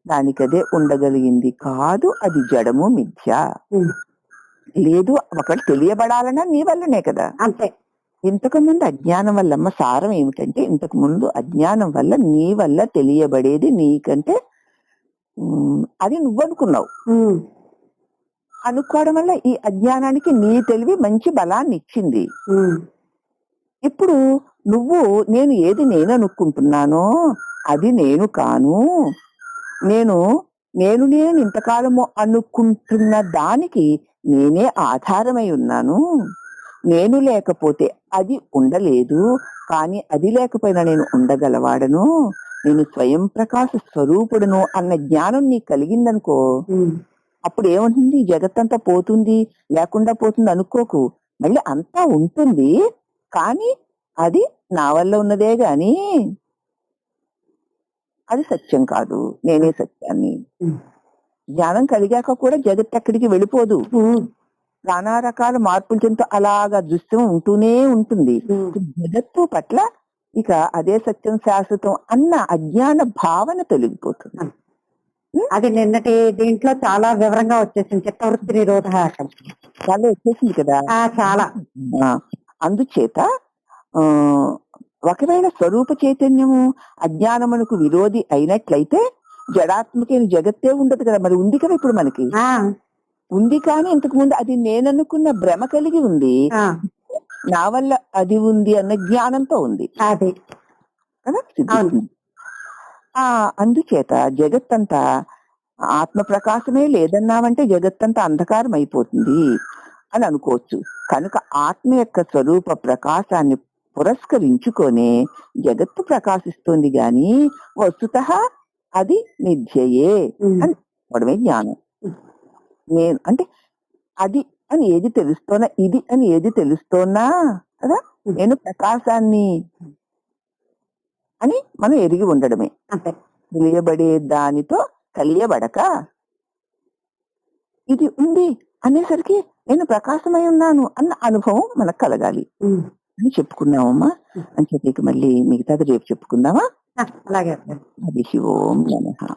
S1: దానికదే ఉండగలిగింది కాదు. అది జడము, మిథ్య. లేదు ఒకటి తెలియబడాలన్నా నీ వల్లనే కదా.
S2: అంతే.
S1: ఇంతకు ముందు అజ్ఞానం వల్ల సారం ఏమిటంటే, ఇంతకు ముందు అజ్ఞానం వల్ల నీ వల్ల తెలియబడేది నీకంటే అది నువ్వు అనుకున్నావు. అనుకోవడం వల్ల ఈ అజ్ఞానానికి నీ తెలివి మంచి బలాన్ని ఇచ్చింది. ఇప్పుడు నువ్వు నేను అనుకుంటున్నానో అది నేను కాను, నేను ఇంతకాలము అనుకుంటున్న దానికి నేనే ఆధారమై ఉన్నాను. నేను లేకపోతే అది ఉండలేదు, కానీ అది లేకపోయినా నేను ఉండగలవాడను, నేను స్వయం ప్రకాశ స్వరూపుడును అన్న జ్ఞానం నీకు కలిగిందనుకో, అప్పుడు ఏముంటుంది? జగత్తంతా పోతుంది, లేకుండా పోతుంది అనుకోకు. మళ్ళీ అంతా ఉంటుంది, కానీ అది నా వల్ల ఉన్నదే గాని అది సత్యం కాదు, నేనే సత్యాన్ని. జ్ఞానం కలిగాక కూడా జగత్ ఎక్కడికి వెళ్ళిపోదు. నానా రకాల మార్పులు చెందుతూ అలాగా దృశ్యం ఉంటూనే ఉంటుంది. జగత్తు పట్ల ఇక అదే సత్యం శాశ్వతం అన్న అజ్ఞాన భావన తొలగిపోతుంది.
S2: అది నిన్నటి దీంట్లో చాలా వివరంగా వచ్చేసింది, చిత్తవృత్తి నిరోధకం
S1: చాలా వచ్చేసింది కదా.
S2: చాలా.
S1: అందుచేత ఒకవేళ స్వరూప చైతన్యము అజ్ఞానమునకు విరోధి అయినట్లయితే జడాత్మకైన జగత్తే ఉండదు కదా. మరి ఉంది కదా ఇప్పుడు మనకి, ఉంది. కానీ ఇంతకు ముందు అది నేననుకున్న భ్రమ కలిగి ఉంది, నా వల్ల అది ఉంది అన్న జ్ఞానంతో ఉంది కదా. అందుచేత జగత్తంతా ఆత్మ ప్రకాశమే లేదన్నామంటే జగత్తంతా అంధకారం అయిపోతుంది అని అనుకోవచ్చు. కనుక ఆత్మ యొక్క స్వరూప ప్రకాశాన్ని పురస్కరించుకొని జగత్తు ప్రకాశిస్తుంది గాని వస్తుతః అది మిథ్యయే అని చెప్పడమే జ్ఞానం. నేను అంటే అది అని ఏది తెలుస్తోనా, ఇది అని ఏది తెలుస్తోనా కదా, నేను ప్రకాశాన్ని అని మనం ఎరిగి ఉండడమే. తెలియబడే దానితో కలియబడక ఇది ఉంది అనేసరికి నేను ప్రకాశమై ఉన్నాను అన్న అనుభవం మనకు కలగాలి అని చెప్పుకున్నామమ్మా. అని చెప్పి మళ్ళీ మిగతాది రేపు చెప్పుకుందామా?
S2: అలాగే.
S1: హరి ఓం నమః.